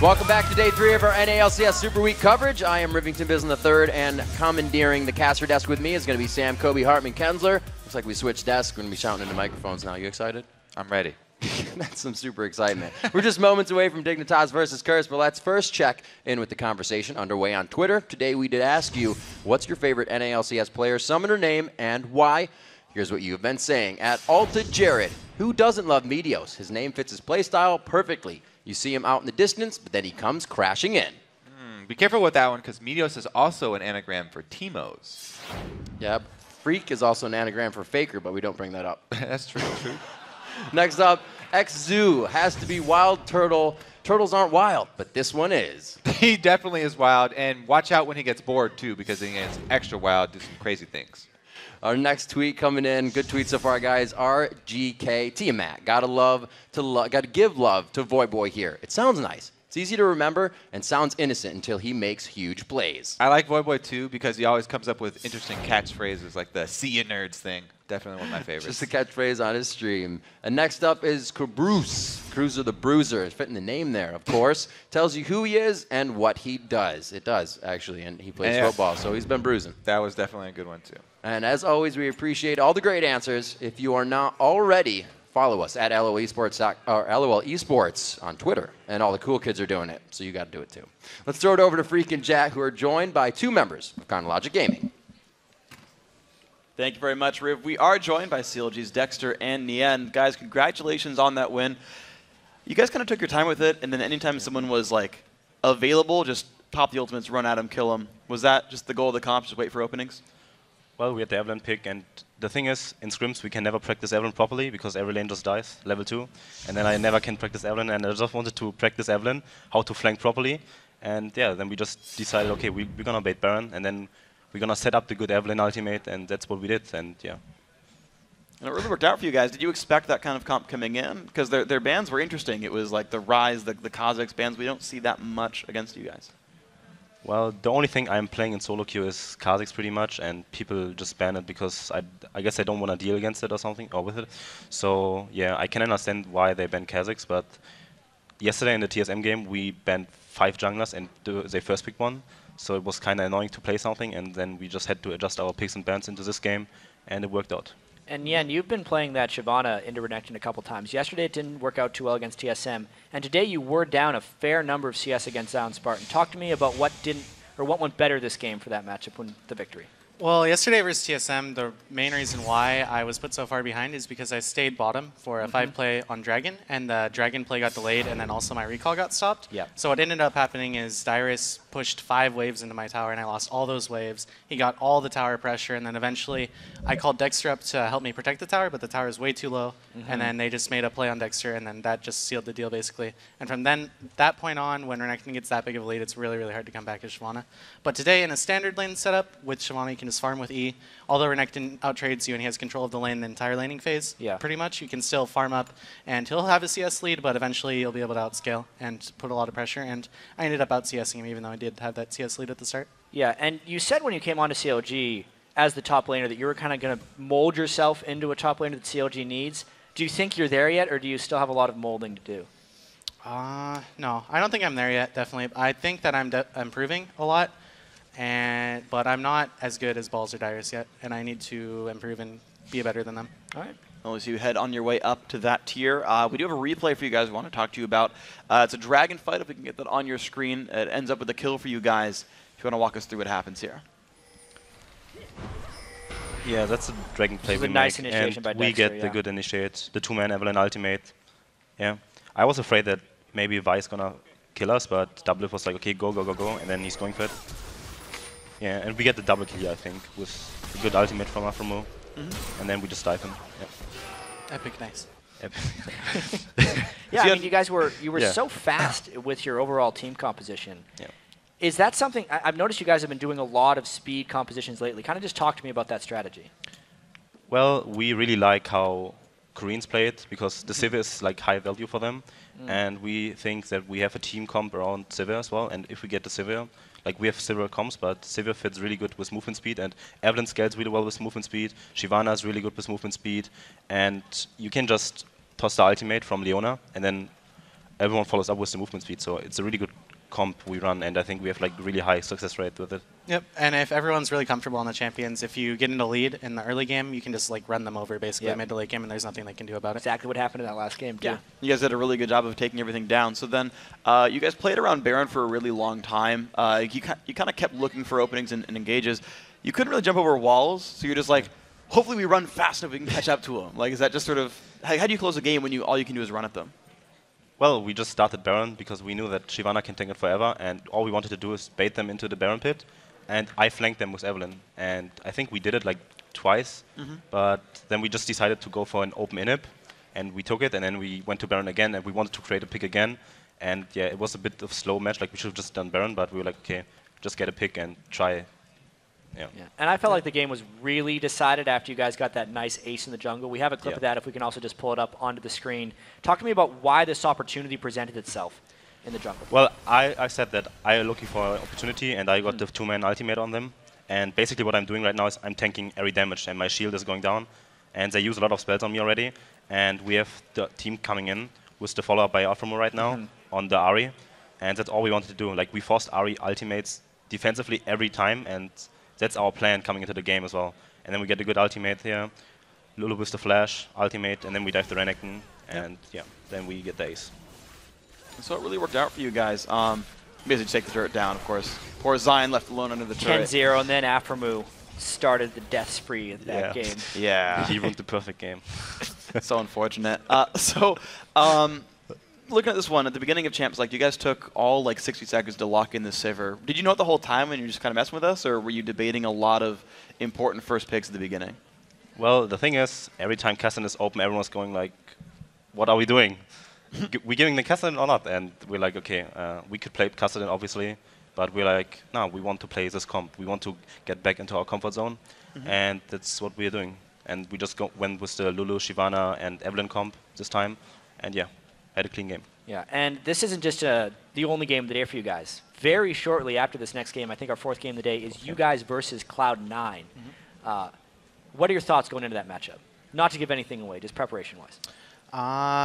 Welcome back to day 3 of our NA LCS Super Week coverage. I am Rivington Bislin III, and commandeering the caster desk with me is going to be Sam, Kobe, Hartman, Kensler. Looks like we switched desks. We're going to be shouting into microphones now. You excited? I'm ready. That's some super excitement. We're just moments away from Dignitas versus Curse, but let's first check in with the conversation underway on Twitter. Today we did ask you, what's your favorite NA LCS player, summoner name, and why? Here's what you've been saying. At Alta Jared, who doesn't love Meteos? His name fits his playstyle perfectly. You see him out in the distance, but then he comes crashing in. Be careful with that one, because Meteos is also an anagram for Teemos. Yep. Freak is also an anagram for Faker, but we don't bring that up. That's true. Next up, XZoo has to be Wild Turtle. Turtles aren't wild, but this one is. He definitely is wild, and watch out when he gets bored, too, because he gets extra wild, do some crazy things. Our next tweet coming in, good tweet so far, guys. RGK Tiamat, gotta give love to Void Boy here. It sounds nice. It's easy to remember and sounds innocent until he makes huge plays. I like Void Boy, too, because he always comes up with interesting catchphrases like the "see ya nerds" thing. Definitely one of my favorites. Just a catchphrase on his stream. And next up is Caboose. Cruiser the Bruiser, fitting the name there, of course. Tells you who he is and what he does. It does, actually, and he plays football, so he's been bruising. That was definitely a good one, too. And as always, we appreciate all the great answers. If you are not already, follow us at LOL Esports on Twitter. And all the cool kids are doing it, so you got to do it too. Let's throw it over to Freak and Jack, who are joined by 2 members of Chronologic Gaming. Thank you very much, Riv. We are joined by CLG's Dexter and Nien. Guys, congratulations on that win. You guys kind of took your time with it, and then anytime someone was like available, just pop the ultimates, run at him, kill him. Was that just the goal of the comp, just wait for openings? Well, we had the Evelyn pick, and the thing is, in scrims, we can never practice Evelyn properly because every lane just dies, level 2. And then I never can practice Evelyn, and I just wanted to practice Evelyn, how to flank properly. And yeah, then we just decided, okay, we're going to bait Baron, and then we're going to set up the good Evelyn ultimate, and that's what we did, and yeah. And it really worked out for you guys. Did you expect that kind of comp coming in? Because their bans were interesting. It was like the Rise, the Kazakhs bans. We don't see that much against you guys. Well, the only thing I'm playing in solo queue is Kazakhs pretty much, and people just ban it because I guess they don't want to deal against it or something, or with it. So yeah, I can understand why they banned Kazakhs, but yesterday in the TSM game, we banned 5 junglers and they first picked one. So it was kind of annoying to play something, and then we just had to adjust our picks and bans into this game, and it worked out. And Yen, you've been playing that Shyvana into Renekton a couple times. Yesterday it didn't work out too well against TSM, and today you were down a fair number of CS against Zion Spartan. Talk to me about what went better this game for that matchup when the victory. Well, yesterday versus TSM, the main reason why I was put so far behind is because I stayed bottom for a 5-play on Dragon, and the Dragon play got delayed, and then also my recall got stopped. Yep. So what ended up happening is Dyrus pushed 5 waves into my tower, and I lost all those waves. He got all the tower pressure, and then eventually I called Dexter up to help me protect the tower, but the tower is way too low, and then they just made a play on Dexter, and then that just sealed the deal, basically. And from that point on, when Renekton gets that big of a lead, it's really, really hard to come back as Shyvana. But today, in a standard lane setup, with Shyvana, you can just farm with E. Although Renekton outtrades you and he has control of the lane the entire laning phase, pretty much, you can still farm up, and he'll have a CS lead, but eventually you'll be able to outscale and put a lot of pressure, and I ended up out-CSing him, even though I did have that CS lead at the start. Yeah, and you said when you came onto CLG as the top laner that you were kind of going to mold yourself into a top laner that CLG needs. Do you think you're there yet, or do you still have a lot of molding to do? No, I don't think I'm there yet, definitely. I think that I'm improving a lot. But I'm not as good as Balls or Dyrus yet, and I need to improve and be better than them. All right. Well, as you head on your way up to that tier, we do have a replay for you guys we want to talk to you about. It's a dragon fight, if we can get that on your screen. It ends up with a kill for you guys. If you want to walk us through what happens here. Yeah, that's a dragon play we nice make, initiation and by we Dexter, get the good initiate, the 2-man Evelyn ultimate. Yeah, I was afraid that maybe Vi's gonna kill us, but Doublelift was like, okay, go, go, go, go, and then he's going for it. Yeah, and we get the double kill, I think, with a good ultimate from Afromo. And then we just dive him. Yeah. Epic, nice. Yeah, I mean, you guys were so fast with your overall team composition. Yeah. Is that something I've noticed you guys have been doing a lot of speed compositions lately? Kind of just talk to me about that strategy. Well, we really like how Koreans play it because the Sivir is like high value for them, and we think that we have a team comp around Sivir as well. And if we get the Sivir, like we have Sivir comps, but Sivir fits really good with movement speed, and Evelyn scales really well with movement speed. Shyvana is really good with movement speed, and you can just toss the ultimate from Leona, and then everyone follows up with the movement speed. So it's a really good comp we run, and I think we have like really high success rate with it. Yep, and if everyone's really comfortable on the champions, if you get into lead in the early game, you can just like run them over basically mid to late game, and there's nothing they can do about it. Exactly what happened in that last game, too. Yeah, you guys did a really good job of taking everything down. So then you guys played around Baron for a really long time. You kind of kept looking for openings and engages. You couldn't really jump over walls, so you're just like, hopefully we run fast enough we can catch up to them. Like, is that just sort of, how do you close a game when all you can do is run at them? Well, we just started Baron because we knew that Shyvana can tank it forever, and all we wanted to do is bait them into the Baron pit, and I flanked them with Evelyn. And I think we did it like twice, but then we just decided to go for an open inhib, and we took it, and then we went to Baron again, and we wanted to create a pick again. And yeah, it was a bit of a slow match, like we should have just done Baron, but we were like, okay, just get a pick and try. Yeah. And I felt like the game was really decided after you guys got that nice ace in the jungle. We have a clip of that if we can also just pull it up onto the screen. Talk to me about why this opportunity presented itself in the jungle. Well, I said that I'm looking for an opportunity, and I got the 2-man ultimate on them. And basically what I'm doing right now is I'm tanking every damage, and my shield is going down. And they use a lot of spells on me already. And we have the team coming in with the follow-up by Aframo right now on the Ahri. And that's all we wanted to do. Like, we forced Ahri ultimates defensively every time, and that's our plan coming into the game as well. And then we get a good ultimate here. Lulu with the flash, ultimate, and then we dive the Renekton, and then we get the ace. So it really worked out for you guys. Basically take the turret down, of course. Poor Zion left alone under the turret. 10-0, and then Aframo started the death spree of that game. Yeah. He ruined the perfect game. So unfortunate. Looking at this one, at the beginning of Champs, like, you guys took all like 60 seconds to lock in the Sivir. Did you know it the whole time when you were just kind of messing with us, or were you debating a lot of important first picks at the beginning? Well, the thing is, every time Kassadin is open, everyone's going like, what are we doing? We giving the Kassadin or not? And we're like, okay, we could play Kassadin, obviously, but we're like, no, we want to play this comp. We want to get back into our comfort zone, and that's what we're doing. And we just went with the Lulu, Shyvana, and Evelyn comp this time, and yeah, had a clean game. Yeah, and this isn't just the only game of the day for you guys. Very shortly after this next game, I think our fourth game of the day is you guys versus Cloud9. What are your thoughts going into that matchup? Not to give anything away, just preparation-wise.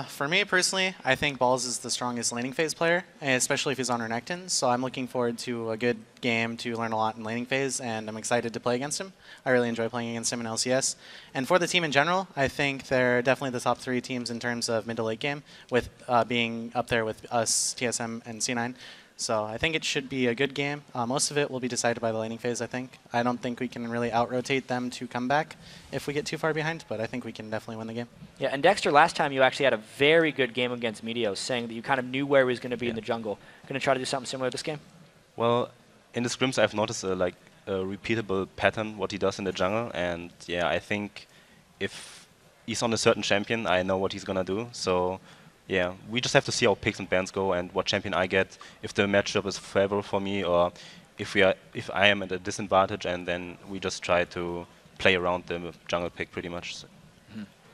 For me personally, I think Balls is the strongest laning phase player, especially if he's on Renekton. So I'm looking forward to a good game to learn a lot in laning phase, and I'm excited to play against him. I really enjoy playing against him in LCS. And for the team in general, I think they're definitely the top 3 teams in terms of mid to late game, with being up there with us, TSM, and C9. So I think it should be a good game. Most of it will be decided by the laning phase, I think. I don't think we can really out-rotate them to come back if we get too far behind, but I think we can definitely win the game. Yeah, and Dexter, last time you actually had a very good game against Meteos, saying that you kind of knew where he was going to be in the jungle. Going to try to do something similar this game? Well, in the scrims I've noticed a repeatable pattern, what he does in the jungle, and yeah, I think if he's on a certain champion, I know what he's going to do. So yeah, we just have to see how picks and bans go and what champion I get, if the matchup is favorable for me, or if I am at a disadvantage, and then we just try to play around the jungle pick pretty much. So.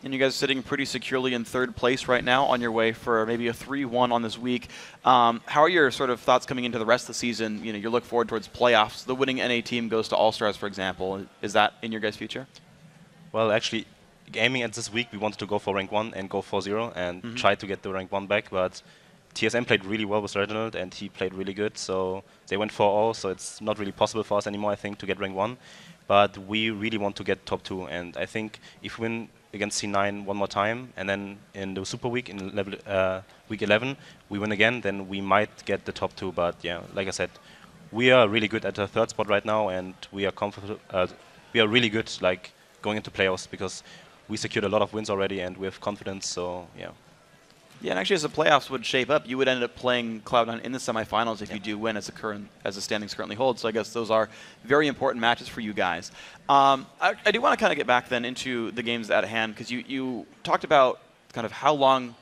And you guys are sitting pretty securely in 3rd place right now, on your way for maybe a 3-1 on this week. How are your sort of thoughts coming into the rest of the season? You know, you look forward towards playoffs. The winning NA team goes to All-Stars, for example. Is that in your guys' future? Well, actually, aiming at this week, we wanted to go for rank 1 and go 4-0 and try to get the rank 1 back, but TSM played really well with Reginald, and he played really good, so they went 4-0, so it's not really possible for us anymore, I think, to get rank 1. But we really want to get top 2, and I think if we win against C9 one more time, and then in the Super Week, in week 11, we win again, then we might get the top 2, but yeah, like I said, we are really good at the 3rd spot right now, and we are we are really good, like, going into playoffs, because we secured a lot of wins already, and we have confidence, so yeah. Yeah, and actually, as the playoffs would shape up, you would end up playing Cloud9 in the semifinals if you do win, as the standings currently hold. So I guess those are very important matches for you guys. I do want to kind of get back then into the games at hand, because you talked about kind of how long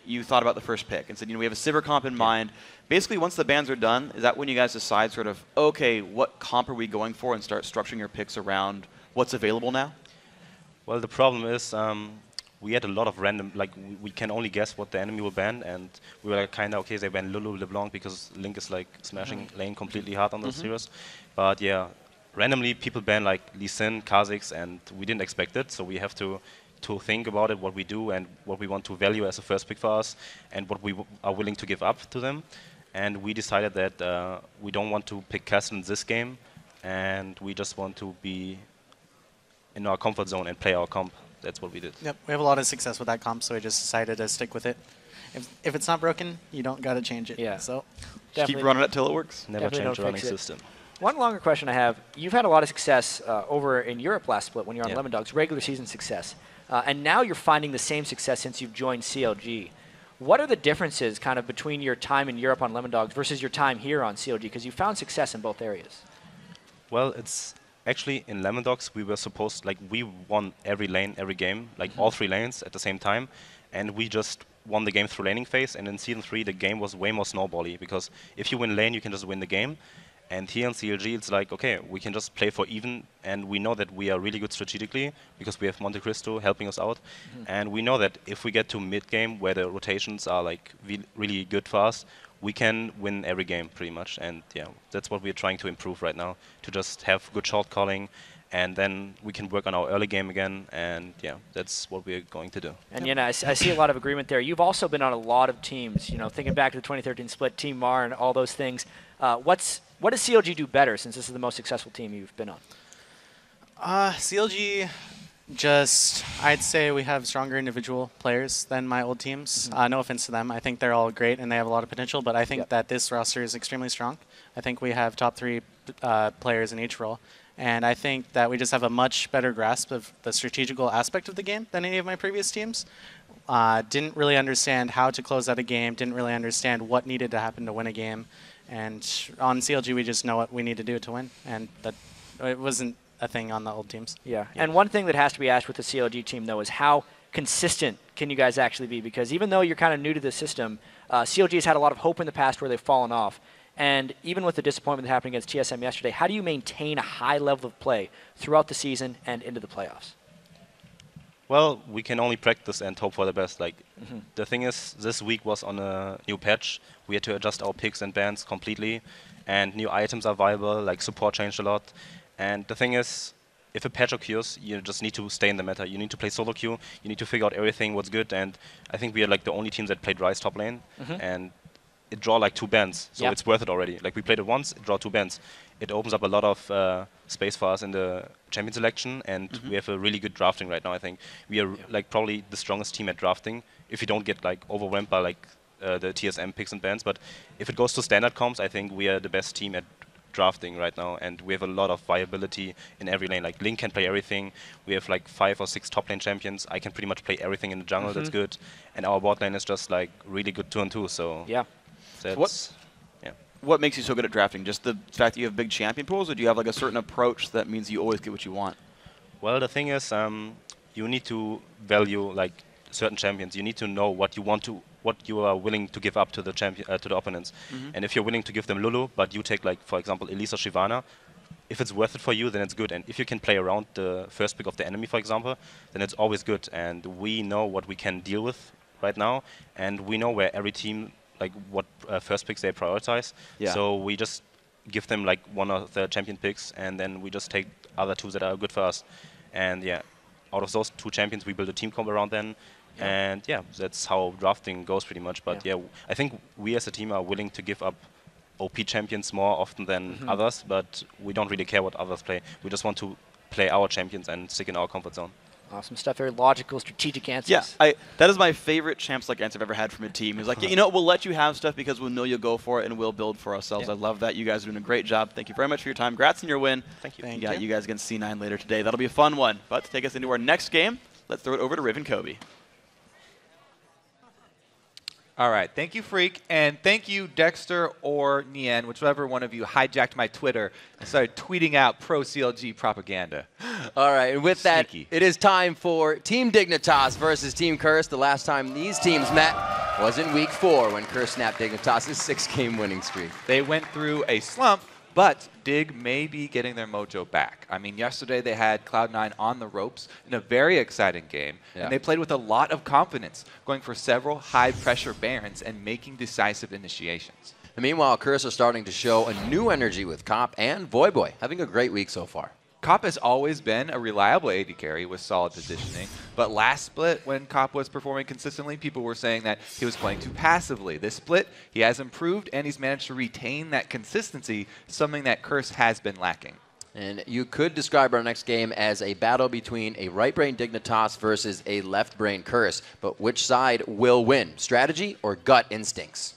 you thought about the first pick and said, you know, we have a Sivir comp in mind. Basically, once the bans are done, is that when you guys decide sort of, okay, what comp are we going for, and start structuring your picks around what's available now? Well, the problem is we had a lot of random, like we can only guess what the enemy will ban, and we were like kind of, okay, they ban Lulu LeBlanc because Link is like smashing lane completely hard on those heroes. But yeah, randomly people ban like Lee Sin, Kha'Zix, and we didn't expect it, so we have to to think about it, what we do, and what we want to value as a first pick for us, and what we are willing to give up to them. And we decided that we don't want to pick Castle in this game, and we just want to be in our comfort zone and play our comp. That's what we did. Yep, we have a lot of success with that comp, so we just decided to stick with it. If it's not broken, you don't got to change it. Yeah. So Just keep running it till it works. Never Definitely change don't the running fix it. system. One longer question I have. You've had a lot of success over in Europe last split when you're on Yeah. Lemon Dogs, regular season success. And now you're finding the same success since you've joined CLG. What are the differences kind of between your time in Europe on Lemon Dogs versus your time here on CLG? Because you found success in both areas. Well, it's actually in Lemon Dogs we were supposed, like, we won every lane, every game, like all 3 lanes at the same time, and we just won the game through laning phase. And in Season 3 the game was way more snowbally, because if you win lane you can just win the game. And here in CLG it's like, okay, we can just play for even, and we know that we are really good strategically because we have Monte Cristo helping us out. And we know that if we get to mid game where the rotations are like really good for us, we can win every game pretty much. And yeah, that's what we're trying to improve right now, to just have good short calling, and then we can work on our early game again. And yeah, that's what we're going to do. And I see a lot of agreement there. You've also been on a lot of teams, thinking back to the 2013 split, Team Mar and all those things. What does CLG do better, since this is the most successful team you've been on? CLG, I'd say we have stronger individual players than my old teams. No offense to them. I think they're all great and they have a lot of potential, but I think that this roster is extremely strong. I think we have top 3 players in each role. And I think that we just have a much better grasp of the strategical aspect of the game than any of my previous teams. Didn't really understand how to close out a game, didn't really understand what needed to happen to win a game. And on CLG, we just know what we need to do to win. And that it wasn't a thing on the old teams. Yeah. And one thing that has to be asked with the CLG team, though, is how consistent can you guys actually be? Because even though you're kind of new to the system, CLG has had a lot of hope in the past where they've fallen off. And even with the disappointment that happened against TSM yesterday, how do you maintain a high level of play throughout the season and into the playoffs? Well, we can only practice and hope for the best. Like, the thing is, this week was on a new patch. We had to adjust our picks and bans completely, and new items are viable, like support changed a lot. And the thing is, if a patch occurs, you just need to stay in the meta. You need to play solo queue, you need to figure out everything, what's good, and I think we are like the only teams that played Ryze top lane, and it draw like 2 bans, so it's worth it already. Like, we played it once, it draw 2 bans. It opens up a lot of space for us in the champion selection, and we have a really good drafting right now. I think we are like probably the strongest team at drafting, if you don't get like overwhelmed by like the TSM picks and bans. But if it goes to standard comps, I think we are the best team at drafting right now, and we have a lot of viability in every lane. Like, Link can play everything. We have like 5 or 6 top lane champions. I can pretty much play everything in the jungle. That's good, and our bot lane is just like really good 2-on-2. So yeah, that's What makes you so good at drafting? Just the fact that you have big champion pools, or do you have like a certain approach that means you always get what you want? Well, the thing is, you need to value like certain champions. You need to know what you are willing to give up to the to the opponents. And if you're willing to give them Lulu, but you take like, for example, Elisa Shyvana, if it's worth it for you, then it's good. And if you can play around the first pick of the enemy, for example, then it's always good. And we know what we can deal with right now, and we know where every team, like what first picks they prioritize. So we just give them like 1 of the champion picks, and then we just take other 2 that are good for us. And yeah, out of those 2 champions, we build a team comp around them. And yeah, that's how drafting goes pretty much. But yeah, I think we as a team are willing to give up OP champions more often than others, but we don't really care what others play. We just want to play our champions and stick in our comfort zone. Awesome stuff. Very logical, strategic answers. Yeah, that is my favorite champs-like answer I've ever had from a team. He's like, we'll let you have stuff because we'll know you'll go for it and we'll build for ourselves. I love that. You guys are doing a great job. Thank you very much for your time. Congrats on your win. Thank you. Thank Yeah, you. you guys against C9 later today. That'll be a fun one. But to take us into our next game, let's throw it over to Riv and Kobe. All right. Thank you, Freak. And thank you, Dexter or Nien, whichever one of you hijacked my Twitter and started tweeting out pro-CLG propaganda. All right, and with that, Sneaky. it is time for Team Dignitas versus Team Curse. The last time these teams met was in Week 4 when Curse snapped Dignitas' 6-game winning streak. They went through a slump, but Dig may be getting their mojo back. I mean, yesterday they had Cloud9 on the ropes in a very exciting game, and they played with a lot of confidence, going for several high-pressure Barons and making decisive initiations. And meanwhile, Curse are starting to show a new energy with Cop and Voyboy, having a great week so far. Cop has always been a reliable AD carry with solid positioning, but last split, when Cop was performing consistently, people were saying that he was playing too passively. This split, he has improved, and he's managed to retain that consistency, something that Curse has been lacking. And you could describe our next game as a battle between a right-brain Dignitas versus a left-brain Curse, but which side will win, strategy or gut instincts?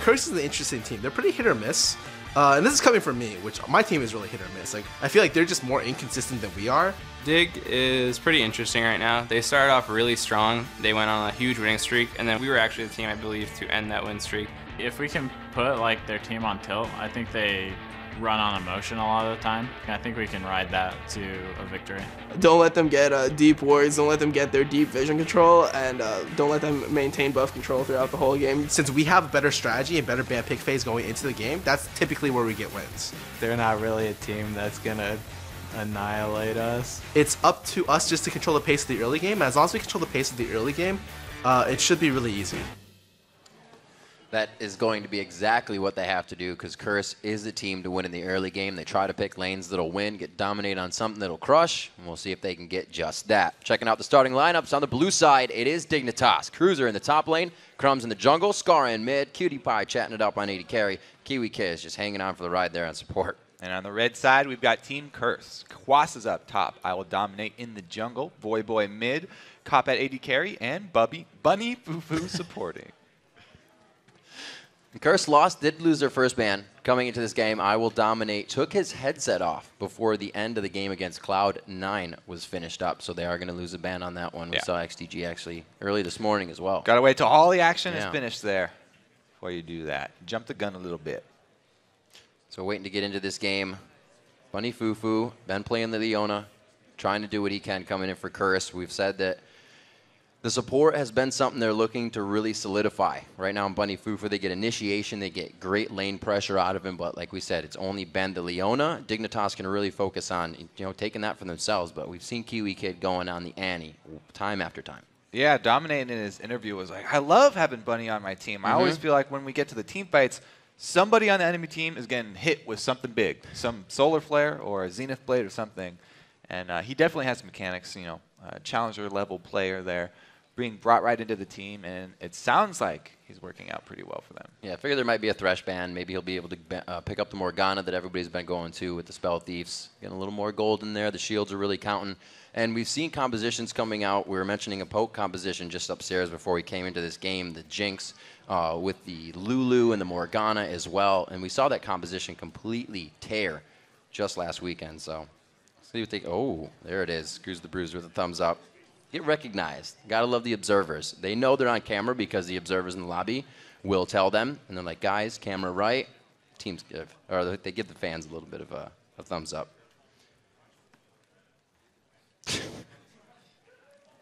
Curse is an interesting team. They're pretty hit or miss. And this is coming from me, which my team is really hit or miss. Like, I feel like they're just more inconsistent than we are. Dig is pretty interesting right now. They started off really strong. They went on a huge winning streak, and then we were actually the team, I believe, to end that win streak. If we can put like their team on tilt, I think they run on emotion a lot of the time. And I think we can ride that to a victory. Don't let them get deep wards, don't let them get their deep vision control, and don't let them maintain buff control throughout the whole game. Since we have a better strategy and better ban pick phase going into the game, that's typically where we get wins. They're not really a team that's going to annihilate us. It's up to us just to control the pace of the early game. As long as we control the pace of the early game, it should be really easy. That is going to be exactly what they have to do because Curse is the team to win in the early game. They try to pick lanes that'll win, get dominated on something that'll crush, and we'll see if they can get just that. Checking out the starting lineups on the blue side, it is Dignitas. Cruiser in the top lane, Crumbs in the jungle, Scar in mid, Cutie Pie chatting it up on AD carry, Kiwi Kid is just hanging on for the ride there on support. And on the red side, we've got Team Curse. Quas is up top. I will dominate in the jungle. Boy mid, Cop at AD carry, and Bunny Fufu supporting. Curse lost, did lose their first ban. Coming into this game, I will dominate. Took his headset off before the end of the game against Cloud9 was finished up, so they are going to lose a ban on that one. We saw XDG actually early this morning as well. Got to wait till all the action is finished there before you do that. Jump the gun a little bit. So waiting to get into this game. Bunny Fufu, been playing the Leona, trying to do what he can coming in for Curse. We've said that the support has been something they're looking to really solidify. Right now in Bunny Fufu, they get initiation, they get great lane pressure out of him, but like we said, it's only been the Leona. Dignitas can really focus on taking that for themselves, but we've seen Kiwi Kid going on the Annie time after time. Yeah, dominating in his interview was like, I love having Bunny on my team. I always feel like when we get to the team fights, somebody on the enemy team is getting hit with something big, some solar flare or a zenith blade or something. And he definitely has mechanics, challenger level player there, being brought right into the team, and it sounds like he's working out pretty well for them. Yeah, I figure there might be a Thresh ban. Maybe he'll be able to pick up the Morgana that everybody's been going to with the Spell Thieves. Getting a little more gold in there. The shields are really counting. And we've seen compositions coming out. We were mentioning a poke composition just upstairs before we came into this game, the Jinx with the Lulu and the Morgana as well. And we saw that composition completely tear just last weekend. So see what they, oh, there it is. Screws the Bruiser with a thumbs up. Get recognized. Gotta love the observers. They know they're on camera because the observers in the lobby will tell them. And they're like, guys, camera right. Teams give, or they give the fans a little bit of a thumbs up.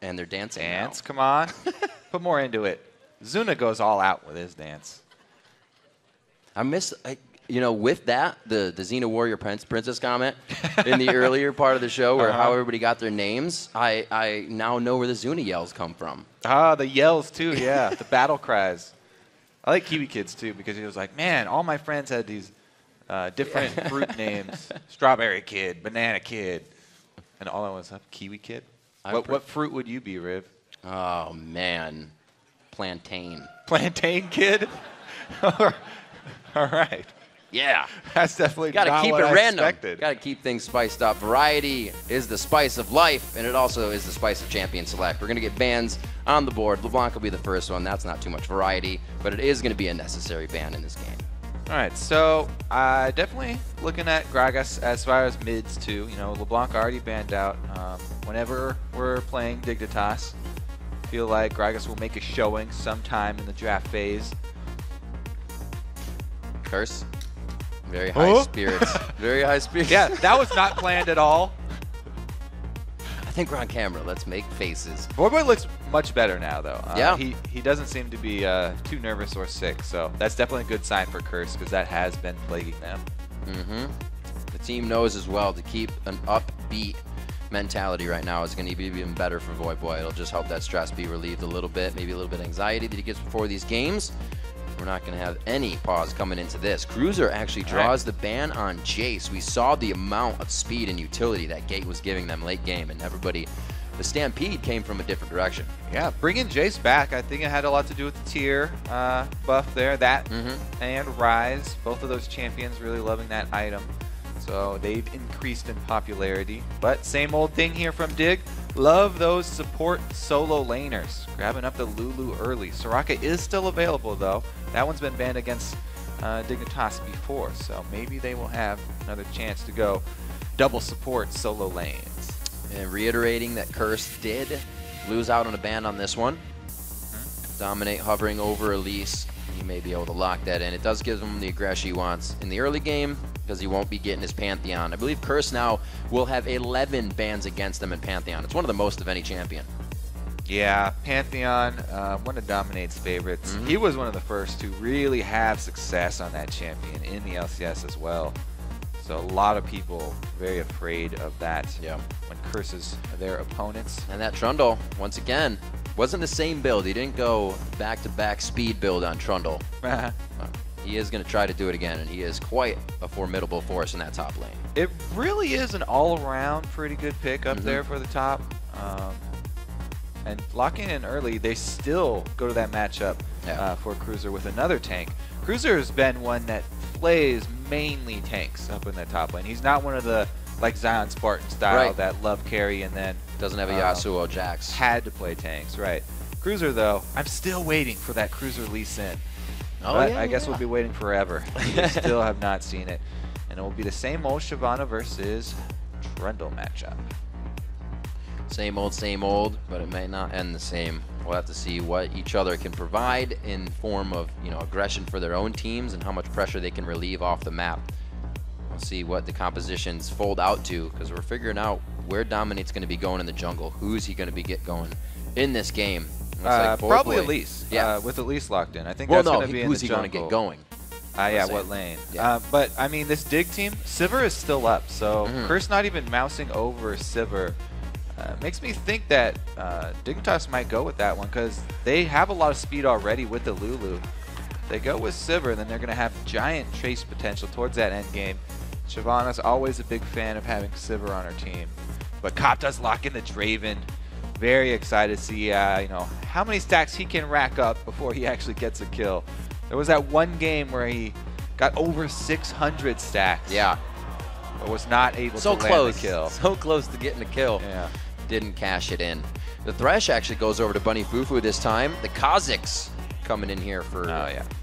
And they're dancing now. Come on. Put more into it. Zuna goes all out with his dance. I miss, with that, the Xena Warrior Princess comment in the earlier part of the show where how everybody got their names, I now know where the Zuna yells come from. Ah, the yells too, yeah. The battle cries. I like Kiwi Kids too because he was like, man, all my friends had these different fruit names. Strawberry Kid, Banana Kid. And all I was up, Kiwi Kid? What fruit would you be, Riv? Oh, man. Plantain. Plantain Kid? All right. Yeah. That's definitely Gotta not keep what it I random. expected. Gotta keep things spiced up. Variety is the spice of life, and it also is the spice of Champion Select. We're gonna get bans on the board. LeBlanc will be the first one. That's not too much variety, but it is gonna be a necessary ban in this game. All right, so definitely looking at Gragas as far as mids too. LeBlanc already banned out. Whenever we're playing Dignitas, feel like Gragas will make a showing sometime in the draft phase. Curse. Very high spirits. Very high spirits. Yeah, that was not planned at all. I think we're on camera. Let's make faces. Boy looks much better now, though. Yeah. He doesn't seem to be too nervous or sick, so that's definitely a good sign for Curse because that has been plaguing them. The team knows as well to keep an upbeat mentality right now is going to be even better for Voy. It'll just help that stress be relieved a little bit, maybe a little bit of anxiety that he gets before these games. We're not going to have any pause coming into this. Cruiser actually draws the ban on Jace. We saw the amount of speed and utility that Gate was giving them late game, and everybody, the Stampede came from a different direction. Yeah, bringing Jace back, I think it had a lot to do with the tier buff there. That and Rise, both of those champions really loving that item. So they've increased in popularity. But same old thing here from Dig. Love those support solo laners. Grabbing up the Lulu early. Soraka is still available though. That one's been banned against Dignitas before. So maybe they will have another chance to go double support solo lanes. And reiterating that Curse did lose out on a ban on this one. Dominate hovering over Elise. He may be able to lock that in. It does give him the aggression he wants in the early game, because he won't be getting his Pantheon. I believe Curse now will have 11 bans against them in Pantheon. It's one of the most of any champion. Yeah, Pantheon, one of Dominate's favorites. He was one of the first to really have success on that champion in the LCS as well. So a lot of people very afraid of that when Curses are their opponents. And that Trundle, once again, wasn't the same build. He didn't go back-to-back speed build on Trundle. He is going to try to do it again, and he is quite a formidable force in that top lane. It really is an all-around pretty good pick up there for the top. And locking in early, they still go to that matchup for Cruiser with another tank. Cruiser has been one that plays mainly tanks up in the top lane. He's not one of the, like Zion Spartan style that love carry and then doesn't have a Yasuo Jax. Had to play tanks, right. Cruiser though, I'm still waiting for that Cruiser Lee Sin. But I guess we'll be waiting forever. We still have not seen it. And it will be the same old Shyvana versus Trundle matchup. Same old, but it may not end the same. We'll have to see what each other can provide in form of, aggression for their own teams and how much pressure they can relieve off the map. We'll see what the compositions fold out to, because we're figuring out where Dominate's going to be going in the jungle. Who's he going to be going in this game? Probably Elise. With Elise locked in. I think that's going to be in the jungle. Who's he going to get going? What lane? But I mean, this Dig team, Sivir is still up, so Curse not even mousing over Sivir. Makes me think that Dignitas might go with that one, because they have a lot of speed already with the Lulu. They go with Sivir, then they're going to have giant chase potential towards that end game. Shyvana's always a big fan of having Sivir on her team. But Cop does lock in the Draven. Very excited to see how many stacks he can rack up before he actually gets a kill. There was that one game where he got over 600 stacks. Yeah. But was not able to land the kill. So close to getting a kill. Yeah. Didn't cash it in. The Thresh actually goes over to Bunny Fufu this time. The Kazakhs coming in here for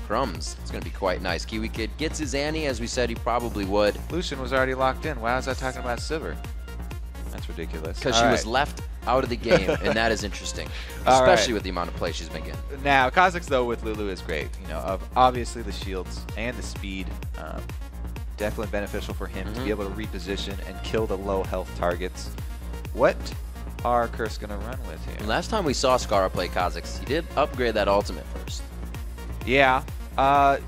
Crumbs. It's going to be quite nice. Kiwi Kid gets his Annie, as we said he probably would. Lucian was already locked in. Why was I talking about Sivir? That's ridiculous. Because she was left out of the game, and that is interesting, especially with the amount of play she's been getting. Now, Kazakhs, though, with Lulu is great. Obviously the shields and the speed. Definitely beneficial for him to be able to reposition and kill the low health targets. What are Curse going to run with here? Last time we saw Scarra play Kazakhs, he did upgrade that ultimate first. Yeah.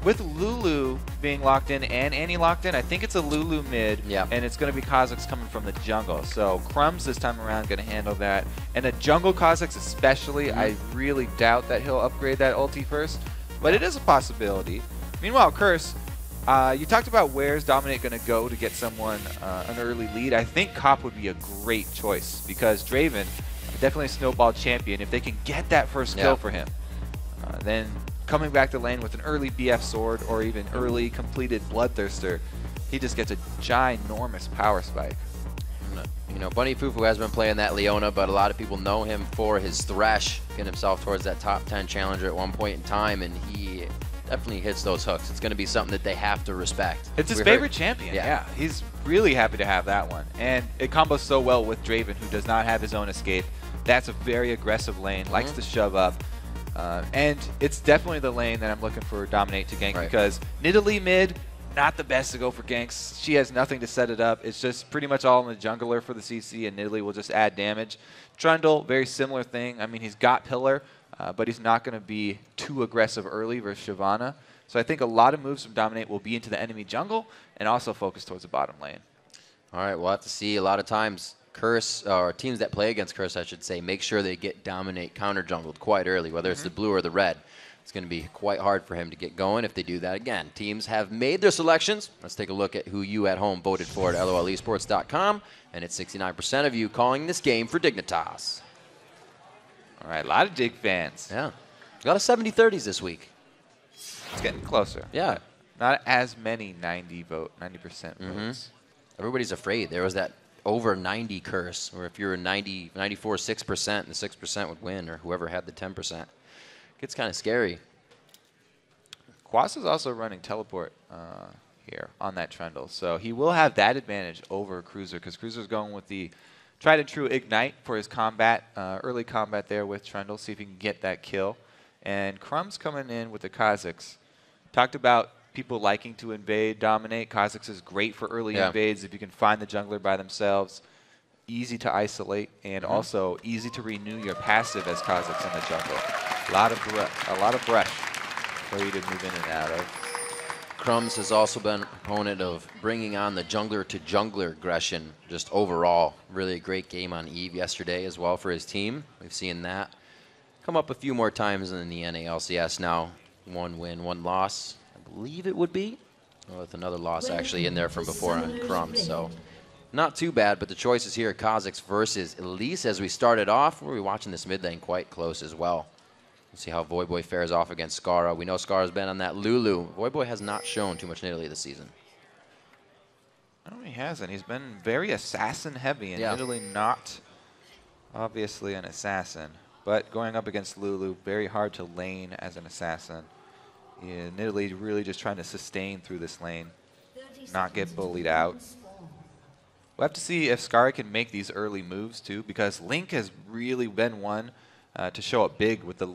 With Lulu being locked in and Annie locked in, I think it's a Lulu mid, and it's going to be Kazakhs coming from the jungle. So Crumbs this time around going to handle that. And a jungle Kazakhs especially, I really doubt that he'll upgrade that ulti first, but it is a possibility. Meanwhile, Curse, you talked about where's Dominate going to go to get someone an early lead. I think Cop would be a great choice, because Draven, definitely a snowball champion. If they can get that first kill for him, then coming back to lane with an early BF sword or even early completed Bloodthirster, he just gets a ginormous power spike. Bunny Fufu has been playing that Leona, but a lot of people know him for his Thresh, getting himself towards that top 10 challenger at one point in time, and he definitely hits those hooks. It's going to be something that they have to respect. It's his favorite champion. Yeah, he's really happy to have that one. And it combos so well with Draven, who does not have his own escape. That's a very aggressive lane, likes to shove up. And it's definitely the lane that I'm looking for Dominate to gank, because Nidalee mid, not the best to go for ganks. She has nothing to set it up. It's just pretty much all in the jungler for the CC, and Nidalee will just add damage. Trundle, very similar thing. I mean, he's got Pillar, but he's not going to be too aggressive early versus Shyvana. So I think a lot of moves from Dominate will be into the enemy jungle and also focus towards the bottom lane. All right, we'll have to see. A lot of times, Curse, or teams that play against Curse, I should say, make sure they get Dominate counter jungled quite early, whether it's the blue or the red. It's going to be quite hard for him to get going if they do that again. Teams have made their selections. Let's take a look at who you at home voted for at lolesports.com. And it's 69% of you calling this game for Dignitas. All right, a lot of Dig fans. Yeah. A lot of 70-30s this week. It's getting closer. Yeah. Not as many 90% votes. Everybody's afraid. There was that over 90 curse, where if you're 94, 6%, the 6% would win, or whoever had the 10%. Gets kind of scary. Quas is also running teleport here on that Trundle, so he will have that advantage over Cruiser, because Cruiser's going with the tried and true Ignite for his combat, early combat there with Trundle, see if he can get that kill. And Crumb's coming in with the Kha'Zix. Talked about people liking to invade, dominate. Kha'Zix is great for early invades if you can find the jungler by themselves. Easy to isolate, and also easy to renew your passive as Kha'Zix in the jungle. A lot of brush for you to move in and out of. Crumbs has also been an opponent of bringing on the jungler to jungler aggression. Just overall, really a great game on Eve yesterday as well for his team. We've seen that come up a few more times in the NA LCS now. 1 win, 1 loss, I believe it would be, with another loss actually in there from before on Crumbs. So not too bad, but the choices here are Kha'Zix versus Elise. As we started off, we'll be watching this mid lane quite close as well. We'll see how Voyboy fares off against Scarra. We know Scarra's been on that Lulu. Voyboy has not shown too much in Italy this season. No, he hasn't. He's been very assassin heavy, and Italy not obviously an assassin. But going up against Lulu, very hard to lane as an assassin. In Italy, really just trying to sustain through this lane, not get bullied out. We'll have to see if Scarra can make these early moves too, because Link has really been one to show up big with the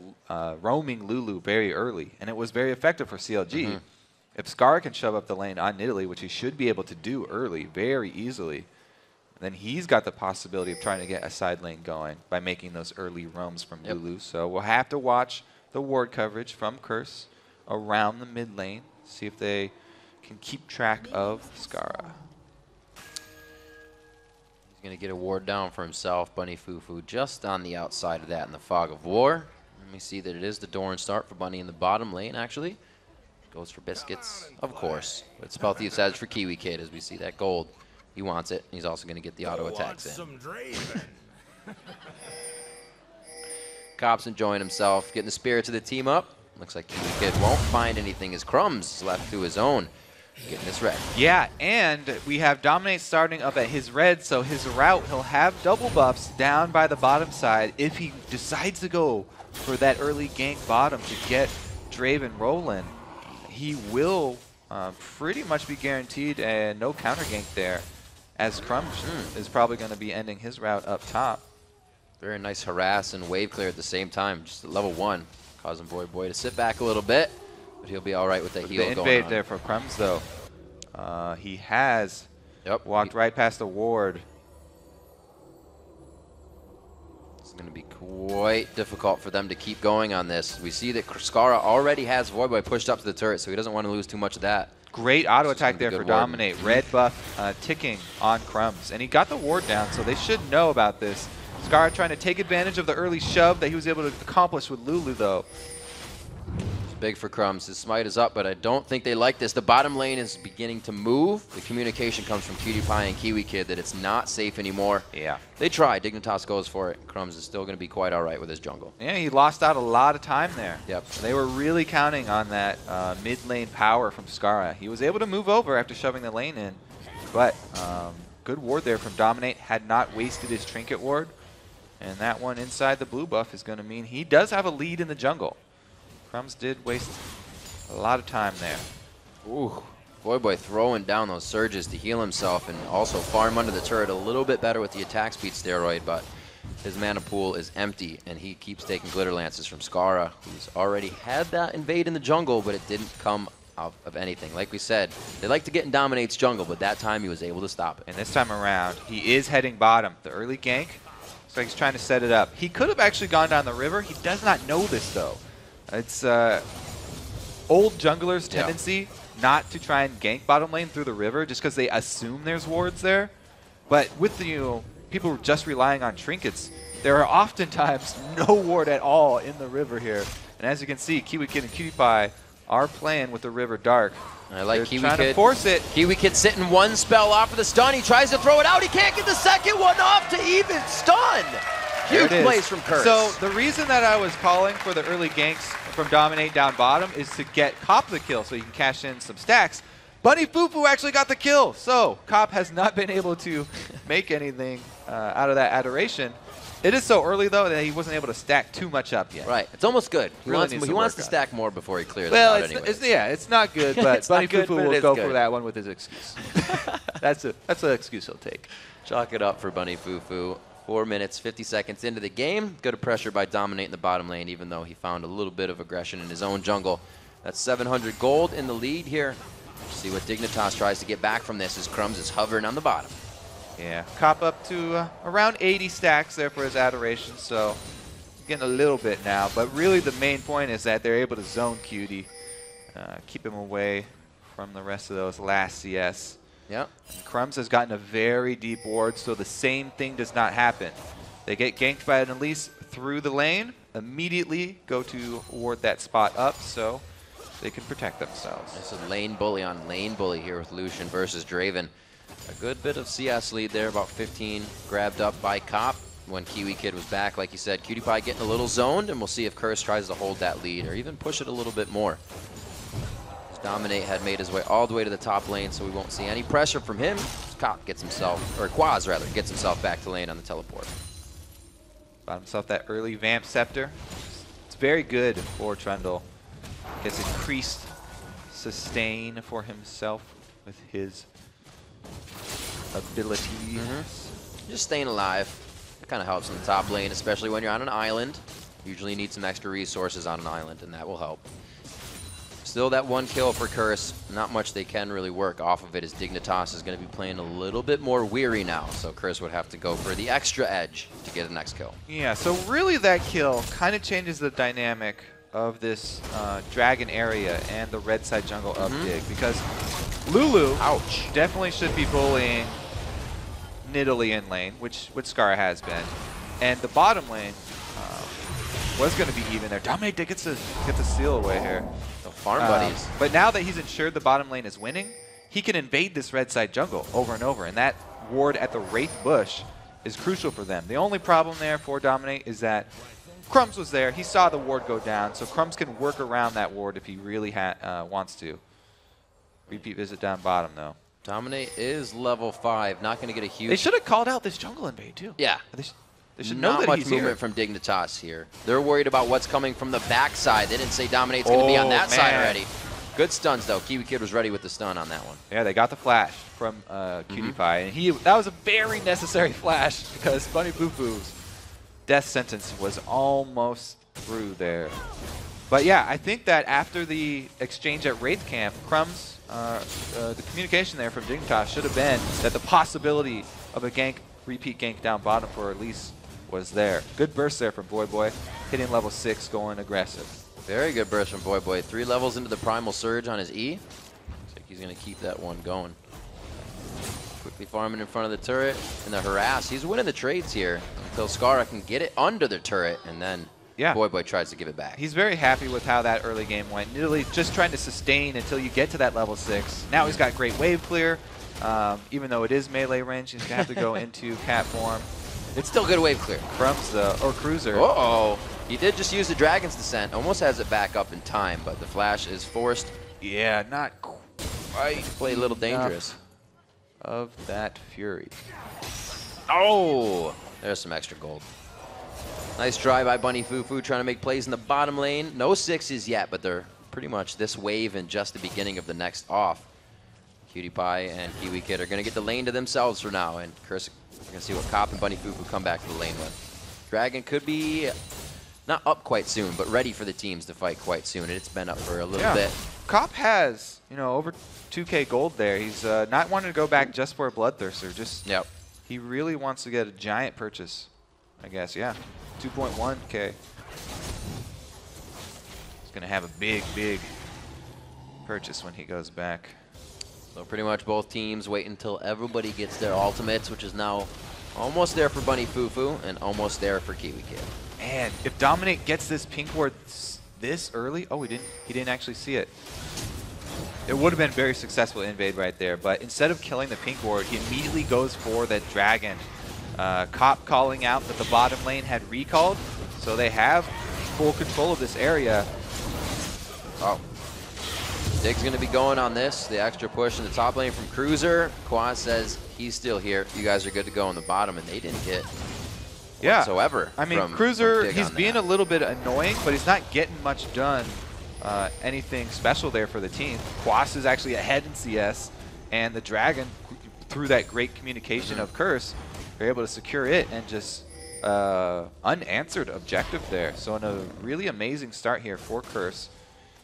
roaming Lulu very early, and it was very effective for CLG. If Scarra can shove up the lane on Italy, which he should be able to do early very easily, then he's got the possibility of trying to get a side lane going by making those early roams from Lulu. So we'll have to watch the ward coverage from Curse around the mid lane, see if they can keep track of Scarra. He's going to get a ward down for himself. Bunny Fufu just on the outside of that in the fog of war. Let me see that it is the Doran start for Bunny in the bottom lane, actually. Goes for biscuits, of course. But Spell Thief says for Kiwi Kid as we see that gold. He wants it. He's also going to get the auto attacks in. Cops enjoying himself, getting the spirits of the team up. Looks like Kiwi Kid won't find anything as Crumbs left to his own. Getting this red. Yeah, and we have Dominate starting up at his red, so his route, he'll have double buffs down by the bottom side. If he decides to go for that early gank bottom to get Draven rolling, he will pretty much be guaranteed a no counter gank there, as Crumbs is probably going to be ending his route up top. Very nice harass and wave clear at the same time, just at level 1, causing Voyboy to sit back a little bit, but he'll be all right with the heal going on. The invade there for Crumbs, though. He has walked right past the ward. It's going to be quite difficult for them to keep going on this. We see that Scarra already has Voyboy pushed up to the turret, so he doesn't want to lose too much of that. Great auto attack there for Dominate. Red buff ticking on Crumbs. And he got the ward down, so they should know about this. Scarra trying to take advantage of the early shove that he was able to accomplish with Lulu, though. It's big for Crumbs. His smite is up, but I don't think they like this. The bottom lane is beginning to move. The communication comes from Cutie Pie and Kiwi Kid that it's not safe anymore. Yeah. They try. Dignitas goes for it. Crumbs is still going to be quite all right with his jungle. Yeah, he lost out a lot of time there. Yep. They were really counting on that mid lane power from Scarra. He was able to move over after shoving the lane in, but good ward there from Dominate. Had not wasted his trinket ward. And that one inside the blue buff is going to mean he does have a lead in the jungle. Crumbs did waste a lot of time there. Ooh, Voyboy throwing down those surges to heal himself and also farm under the turret a little bit better with the attack speed steroid, but his mana pool is empty, and he keeps taking glitter lances from Scarra, who's already had that invade in the jungle, but it didn't come out of anything. Like we said, they like to get in Dominate's jungle, but that time he was able to stop it. And this time around, he is heading bottom. The early gank, so he's trying to set it up. He could have actually gone down the river. He does not know this, though. It's old junglers' tendency not to try and gank bottom lane through the river just because they assume there's wards there. But with the people just relying on trinkets, there are oftentimes no ward at all in the river here. And as you can see, Kiwi Kid and Cutie Pie are playing with the River Dark. I like They're Kiwi trying Kid. to force it. Kiwi Kid sitting one spell off of the stun. He tries to throw it out. He can't get the second one off to even stun. Huge plays from Curse. So the reason that I was calling for the early ganks from Dominate down bottom is to get Cop the kill so you can cash in some stacks. Bunny Fufu actually got the kill. So Cop has not been able to make anything out of that adoration. It is so early, though, that he wasn't able to stack too much up yet. Right. It's almost good. He Really wants to stack more before he clears well, it out anyway. It's not good, but Bunny good, Fufu but it will is go good. for that one with his excuse. That's an excuse he'll take. Chalk it up for Bunny Fufu. 4 minutes, 50 seconds into the game. Good pressure by Dominate in the bottom lane, even though he found a little bit of aggression in his own jungle. That's 700 gold in the lead here. See what Dignitas tries to get back from this as Crumbs is hovering on the bottom. Yeah, Cop up to around 80 stacks there for his adoration, so getting a little bit now. But really the main point is that they're able to zone Cutie, keep him away from the rest of those last CS. Yep. And Crumbs has gotten a very deep ward, so the same thing does not happen. They get ganked by an Elise through the lane, immediately go to ward that spot up, so they can protect themselves. This is lane bully on lane bully here with Lucian versus Draven. A good bit of CS lead there, about 15 grabbed up by Cop when Kiwi Kid was back. Like you said, Cutie Pie getting a little zoned, and we'll see if Curse tries to hold that lead or even push it a little bit more. Dominate had made his way all the way to the top lane, so we won't see any pressure from him. Cop gets himself, or Quaz rather, gets himself back to lane on the teleport. Got himself that early Vamp Scepter. It's very good for Trundle. Gets increased sustain for himself with his abilities. Just staying alive. It kind of helps in the top lane, especially when you're on an island. Usually you need some extra resources on an island, and that will help. Still that one kill for Curse. Not much they can really work off of it, as Dignitas is going to be playing a little bit more weary now. So Curse would have to go for the extra edge to get the next kill. Yeah, so really that kill kind of changes the dynamic of this dragon area and the red side jungle up dig, because Lulu definitely should be bullying Nidalee in lane, which Scar has been, and the bottom lane was going to be even there. Dominate gets the steal away here. Farm buddies. But now that he's ensured the bottom lane is winning, he can invade this red side jungle over and over, and that ward at the Wraith Bush is crucial for them. The only problem there for Dominate is that Crumbs was there. He saw the ward go down, so Crumbs can work around that ward if he really wants to. Repeat visit down bottom, though. Dominate is level 5. Not going to get a huge... They should have called out this jungle invade, too. Yeah. They should know Not that much he's movement here. from Dignitas here. They're worried about what's coming from the backside. They didn't say Dominate's going to be on that side already. Good stuns, though. Kiwi Kid was ready with the stun on that one. Yeah, they got the flash from Cutie Pie, and that was a very necessary flash because Bunny Fufu's death sentence was almost through there. But yeah, I think that after the exchange at Wraith Camp, Crumbs, the communication there from Dignitas should have been that the possibility of a gank, repeat gank down bottom for Elise was there. Good burst there from Boy Boy, hitting level 6, going aggressive. Very good burst from Boy Boy. 3 levels into the Primal Surge on his E. Looks like he's going to keep that one going. Quickly farming in front of the turret and the harass. He's winning the trades here until Skara can get it under the turret, and then Boy Boy tries to give it back. He's very happy with how that early game went. Nidalee just trying to sustain until you get to that level 6. Now he's got great wave clear. Even though it is melee range, he's going to have to go into cat form. It's still good wave clear. Crumbs, or Cruiser. Uh-oh. He did just use the Dragon's Descent. Almost has it back up in time, but the flash is forced. Yeah, not quite. Play a little dangerous. Of that Fury. Oh! There's some extra gold. Nice try by Bunny Fufu trying to make plays in the bottom lane. No 6s yet, but they're pretty much this wave and just the beginning of the next off. Cutie Pie and Kiwi Kid are going to get the lane to themselves for now, and Curse, we're going to see what Cop and Bunny Fufu come back to the lane with. Dragon could be not up quite soon, but ready for the teams to fight quite soon, and it's been up for a little bit. Cop has, over 2K gold there. He's not wanting to go back just for a Bloodthirster. Just he really wants to get a giant purchase, I guess. Yeah, 2.1K. He's going to have a big, big purchase when he goes back. So pretty much both teams wait until everybody gets their ultimates, which is now almost there for Bunny Fufu and almost there for Kiwi Kid. Man, if Dominate gets this pink ward this early. Oh, he didn't actually see it. It would have been very successful invade right there, but instead of killing the pink ward, he immediately goes for the dragon. Cop calling out that the bottom lane had recalled, so they have full control of this area. Oh. Dig's going to be going on this. The extra push in the top lane from Cruiser. Quaz says he's still here. You guys are good to go on the bottom, and they didn't get whatsoever. I mean, Cruiser, he's being a little bit annoying, but he's not getting much done. Anything special there for the team. Quas is actually ahead in CS, and the Dragon, through that great communication of Curse, are able to secure it and just unanswered objective there. So in a really amazing start here for Curse.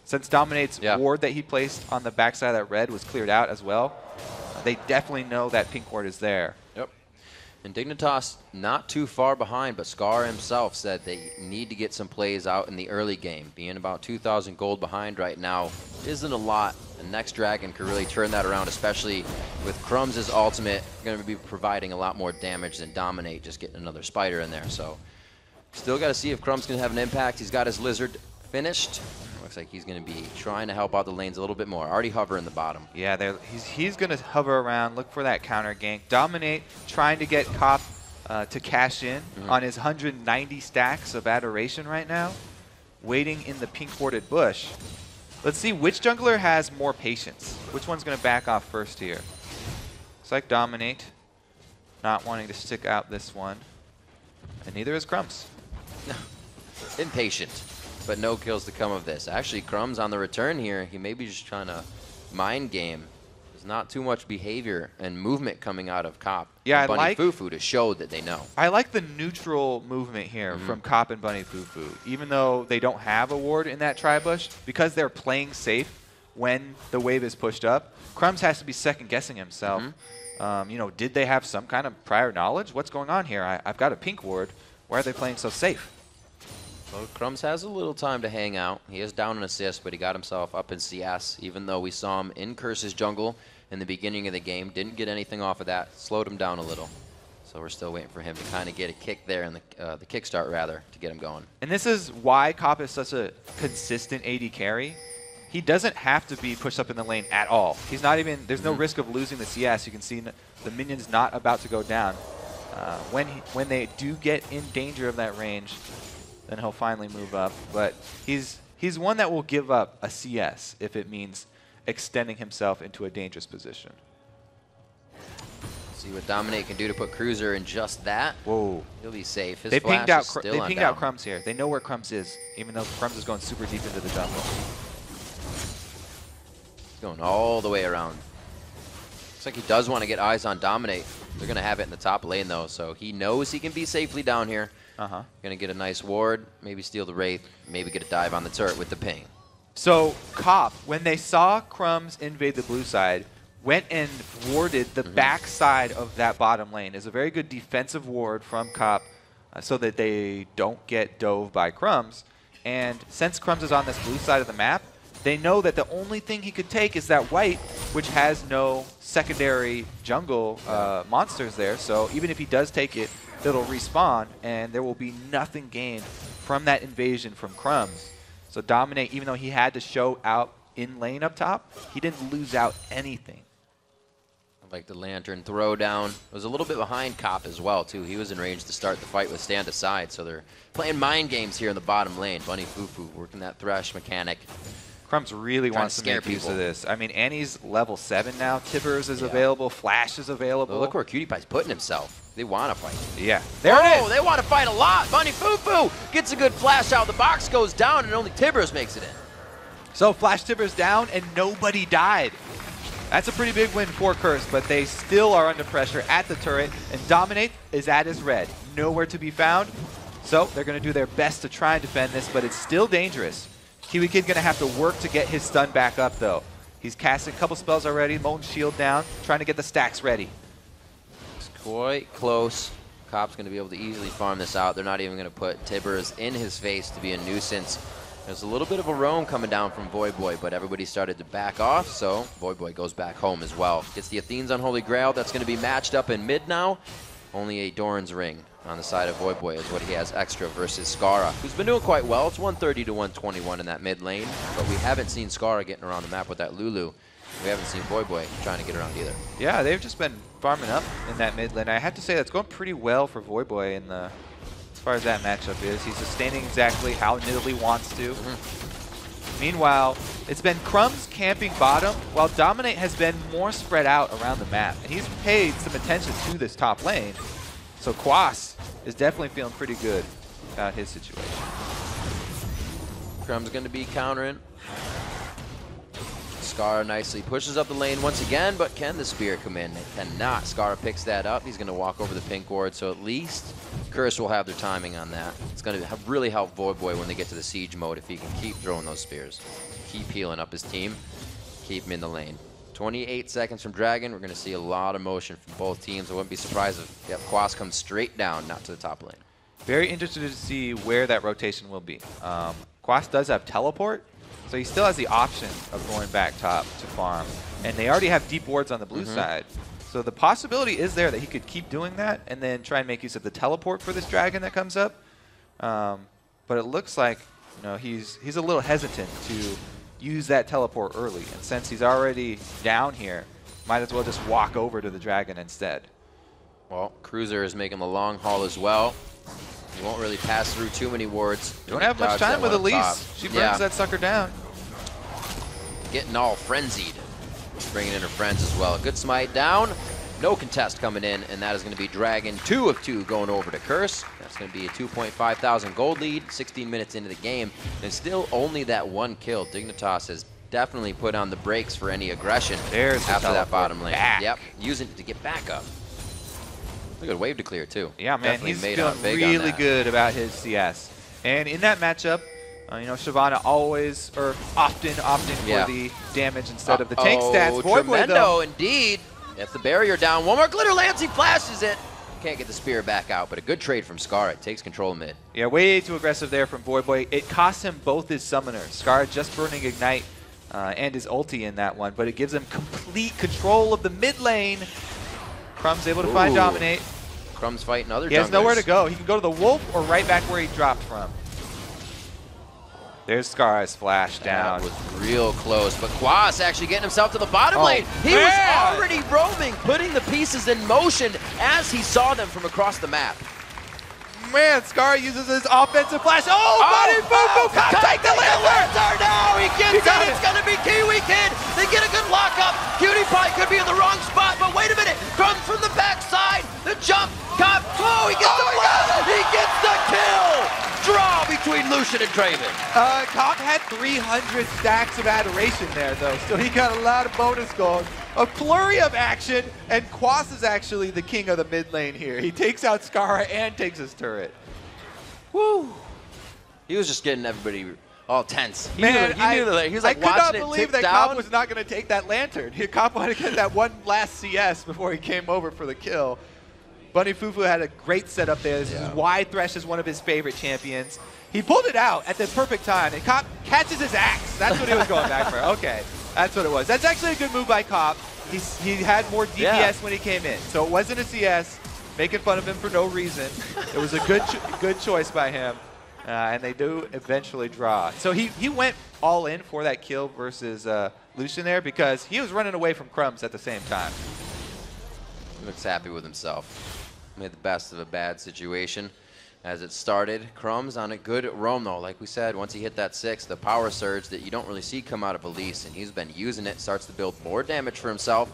Since Dominate's ward that he placed on the backside of that red was cleared out as well, they definitely know that pink ward is there. Yep. And Dignitas not too far behind, but Scar himself said they need to get some plays out in the early game. Being about 2,000 gold behind right now isn't a lot. The next Dragon could really turn that around, especially with Crumbs' ultimate going to be providing a lot more damage than Dominate, just getting another spider in there. So still got to see if Crumbs can have an impact. He's got his Lizard finished. Looks like he's going to be trying to help out the lanes a little bit more. Already hovering the bottom. Yeah, he's going to hover around, look for that counter gank. Dominate trying to get Cop to cash in on his 190 stacks of Adoration right now. Waiting in the pink warded bush. Let's see which jungler has more patience. Which one's going to back off first here? Looks like Dominate not wanting to stick out this one. And neither is Crumbs. Impatient. But no kills to come of this. Actually, Crumbs on the return here, he may be just trying to mind game. There's not too much behavior and movement coming out of Cop. Yeah, and Bunny Fufu to show that they know. I like the neutral movement here from Cop and Bunny Fufu. Even though they don't have a ward in that tri-bush, because they're playing safe when the wave is pushed up, Crumbs has to be second-guessing himself. You know, did they have some kind of prior knowledge? What's going on here? I've got a pink ward. Why are they playing so safe? Well, Crumbs has a little time to hang out. He is down an assist, but he got himself up in CS, even though we saw him in Curse's jungle in the beginning of the game. Didn't get anything off of that. Slowed him down a little. So we're still waiting for him to kind of get a kick there, in the kickstart, rather, to get him going. And this is why Cop is such a consistent AD carry. He doesn't have to be pushed up in the lane at all. He's not even, there's no risk of losing the CS. You can see the minion's not about to go down. When they do get in danger of that range, then he'll finally move up. But he's one that will give up a CS if it means extending himself into a dangerous position. See what Dominate can do to put Cruiser in just that. Whoa. He'll be safe. His They flash pinged out, is still they on pinged down. out Crumbs here. They know where Crumbs is, even though Crumbs is going super deep into the jungle. He's going all the way around. Looks like he does want to get eyes on Dominate. They're going to have it in the top lane, though, so he knows he can be safely down here. Going to get a nice ward, maybe steal the Wraith, maybe get a dive on the turret with the ping. So Cop, when they saw Crumbs invade the blue side, went and warded the back side of that bottom lane. It's a very good defensive ward from Cop so that they don't get dove by Crumbs. And since Crumbs is on this blue side of the map, they know that the only thing he could take is that white, which has no secondary jungle monsters there. So even if he does take it, it'll respawn, and there will be nothing gained from that invasion from Crumbs. So Dominate, even though he had to show out in lane up top, he didn't lose out anything. Like the Lantern throwdown. Was a little bit behind Cop as well, too. He was in range to start the fight with Stand Aside, so they're playing mind games here in the bottom lane. Bunny Fufu working that Thresh mechanic. Crumbs really wants to make use of this. I mean, Annie's level 7 now. Tibbers is available. Flash is available. Well, look where Cutie Pie's putting himself. They want to fight. Yeah. There it is. They want to fight a lot. Bunny Fufu gets a good flash out. The box goes down, and only Tibbers makes it in. So Flash Tibbers down, and nobody died. That's a pretty big win for Curse, but they still are under pressure at the turret, and Dominate is at his red. Nowhere to be found. So they're going to do their best to try and defend this, but it's still dangerous. Kiwi Kid going to have to work to get his stun back up, though. He's casting a couple spells already. Molten Shield down, trying to get the stacks ready. It's quite close. Cop's going to be able to easily farm this out. They're not even going to put Tibbers in his face to be a nuisance. There's a little bit of a roam coming down from Void Boy, but everybody started to back off, so Void Boy goes back home as well. Gets the Athene's Unholy Grail. That's going to be matched up in mid now. Only a Doran's Ring on the side of Voyboy is what he has extra versus Skara, who's been doing quite well. It's 130 to 121 in that mid lane, but we haven't seen Skara getting around the map with that Lulu. We haven't seen Voyboy trying to get around either. Yeah, they've just been farming up in that mid lane. I have to say that's going pretty well for Voyboy in the, as far as that matchup is. He's sustaining exactly how Nidalee wants to. Meanwhile, it's been Crumbs camping bottom, while Dominate has been more spread out around the map. And he's paid some attention to this top lane. So Quas is definitely feeling pretty good about his situation. Crumb's going to be countering. Skara nicely pushes up the lane once again, but can the spear come in? It cannot. Skara picks that up. He's going to walk over the pink ward, so at least Curse will have their timing on that. It's going to really help Voyboy when they get to the siege mode if he can keep throwing those spears. Keep healing up his team. Keep him in the lane. 28 seconds from Dragon. We're going to see a lot of motion from both teams. I wouldn't be surprised if Quas comes straight down, not to the top lane. Very interested to see where that rotation will be. Quas does have teleport, so he still has the option of going back top to farm. And they already have deep wards on the blue side. So the possibility is there that he could keep doing that and then try and make use of the teleport for this Dragon that comes up. But it looks like he's a little hesitant to use that teleport early. And since he's already down here, might as well just walk over to the Dragon instead. Well, Cruiser is making the long haul as well. He won't really pass through too many wards. Don't have much time with Elise. She burns that sucker down. Getting all frenzied. Bringing in her friends as well. A good smite down. No contest coming in, and that is going to be Dragon 2 of 2 going over to Curse. That's going to be a 2.5 thousand gold lead, 16 minutes into the game. And still only that one kill. Dignitas has definitely put on the brakes for any aggression after that bottom lane. Yep, using it to get back up. Look at wave to clear too. Yeah, man, definitely he's made feeling really good about his CS. And in that matchup, Shyvana always, or often for the damage instead of the tank stats. Tremendo indeed. If the barrier down, one more glitter lance, he flashes it. Can't get the spear back out, but a good trade from Skara. It takes control mid. Yeah, way too aggressive there from Voyboy. It costs him both his summoners. Skara just burning Ignite and his ulti in that one, but it gives him complete control of the mid lane. Crumb's able to find Dominate. Crumb's fighting other junglers. He has nowhere to go. He can go to the Wolf or right back where he dropped from. There's Skara's flash down. That was real close, but Quas actually getting himself to the bottom lane. He was already roaming, putting the pieces in motion as he saw them from across the map. Man, Skara uses his offensive flash. Buddy Fufu can't take the lantern! Now he gets it. It's going to be Kiwi Kid. They get a good lockup. Cutie Pie could be in the wrong spot, but wait a minute. Comes from the backside. The jump. Cop. Oh, he gets the flash. He gets the kill. Draw between Lucian and Draven. Cop had 300 stacks of adoration there, though, so he got a lot of bonus gold. A flurry of action, and Quas is actually the king of the mid lane here. He takes out Skara and takes his turret. Woo! He was just getting everybody all tense. He Man, knew he was like I could not watching believe it that tick Cop down. was not going to take that lantern. Cop wanted to get that one last CS before he came over for the kill. Bunny Fufu had a great setup there. This is why Thresh is one of his favorite champions. He pulled it out at the perfect time, and Cop catches his axe. That's what he was going back for. Okay, that's what it was. That's actually a good move by Cop. He had more DPS when he came in, so it wasn't a CS. Making fun of him for no reason. It was a good choice by him, and they do eventually draw. So he went all in for that kill versus Lucian there because he was running away from Crumbs at the same time. He looks happy with himself. Made the best of a bad situation as it started. Crumbs on a good roam though. Like we said, once he hit that 6, the power surge that you don't really see come out of Elise, and he's been using it, starts to build more damage for himself.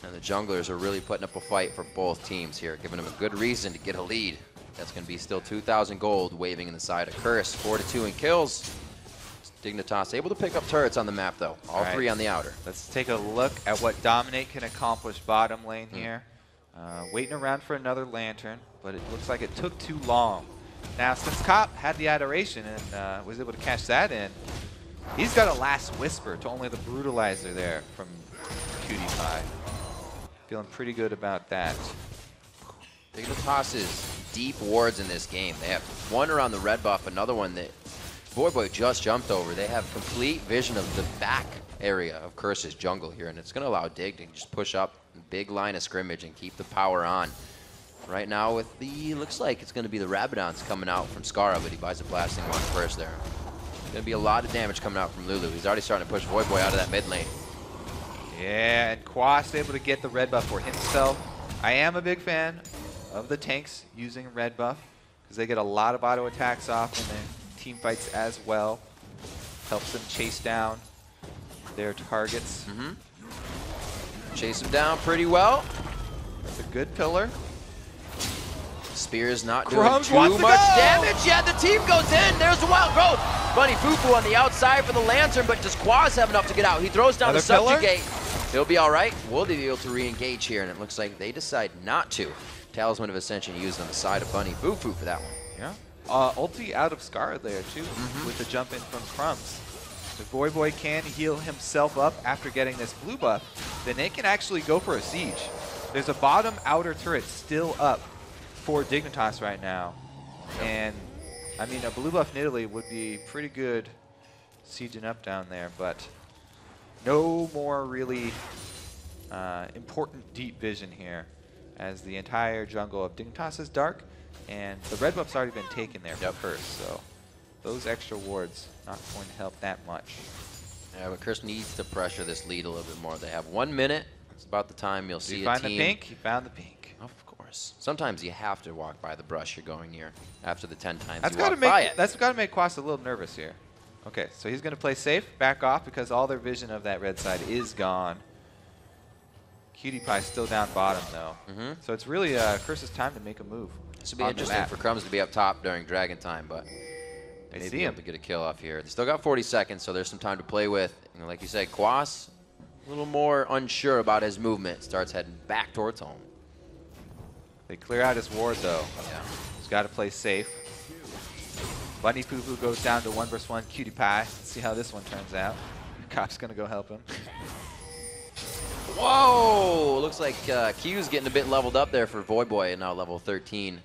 And the junglers are really putting up a fight for both teams here, giving them a good reason to get a lead. That's going to be still 2,000 gold waving in the side of Curse. 4-2 in kills. Dignitas able to pick up turrets on the map though. All three on the outer. Let's take a look at what Dominate can accomplish bottom lane here. Waiting around for another lantern, but it looks like it took too long. Now, since Cop had the adoration and was able to catch that in, he's got a last whisper to only the brutalizer there from Cutie Pie. Feeling pretty good about that. Dignitas's deep wards in this game. They have one around the red buff, another one that Voyboy just jumped over. They have complete vision of the back area of Curse's jungle here, and it's going to allow Dig to just push up big line of scrimmage and keep the power on. right now with the, looks like it's going to be the Rabadons coming out from Scara, but he buys a blasting one first there. Going to be a lot of damage coming out from Lulu. He's already starting to push Voyboy out of that mid lane. Yeah, and Quas able to get the red buff for himself. I am a big fan of the tanks using red buff because they get a lot of auto attacks off in their team fights as well. Helps them chase down their targets. Chase him down pretty well. That's a good pillar. Spear's not doing Crumbs too wants to much go! damage. Yeah, the team goes in. There's the wild growth. Bunny Fufu on the outside for the Lantern, but does Quas have enough to get out? He throws down Another the pillar? Subjugate. He'll be all right. Will they be able to re-engage here? And it looks like they decide not to. Talisman of Ascension used on the side of Bunny Fufu for that one. Yeah. Ulti out of Scar there too, with the jump in from Crumbs. If Voyboy can heal himself up after getting this blue buff, then they can actually go for a siege. There's a bottom outer turret still up for Dignitas right now. And I mean, a blue buff Nidalee would be pretty good sieging up down there, but no more really important deep vision here, as the entire jungle of Dignitas is dark, and the red buff's already been taken there for Curse, so those extra wards not going to help that much. Yeah, but Curse needs to pressure this lead a little bit more. They have 1 minute. It's about the time you'll see a team. You find the pink? You found the pink. Of course. Sometimes you have to walk by the brush you're going near after the 10 times That's you walk by it. That's got to make Quas a little nervous here. Okay, so he's going to play safe, back off, because all their vision of that red side is gone. Cutie Pie's still down bottom, though. So it's really Curse's time to make a move. This would be interesting for Crumbs to be up top during Dragon Time, but they maybe see be him able to get a kill off here. They still got 40 seconds, so there's some time to play with. And like you said, Quas, a little more unsure about his movement, starts heading back towards home. They clear out his ward, though. Yeah. He's got to play safe. Bunny Fufu goes down to 1 versus 1. Cutie Pie. Let's see how this one turns out. Cop's going to go help him. Whoa! Looks like Q's getting a bit leveled up there for Voyboy, and now level 13.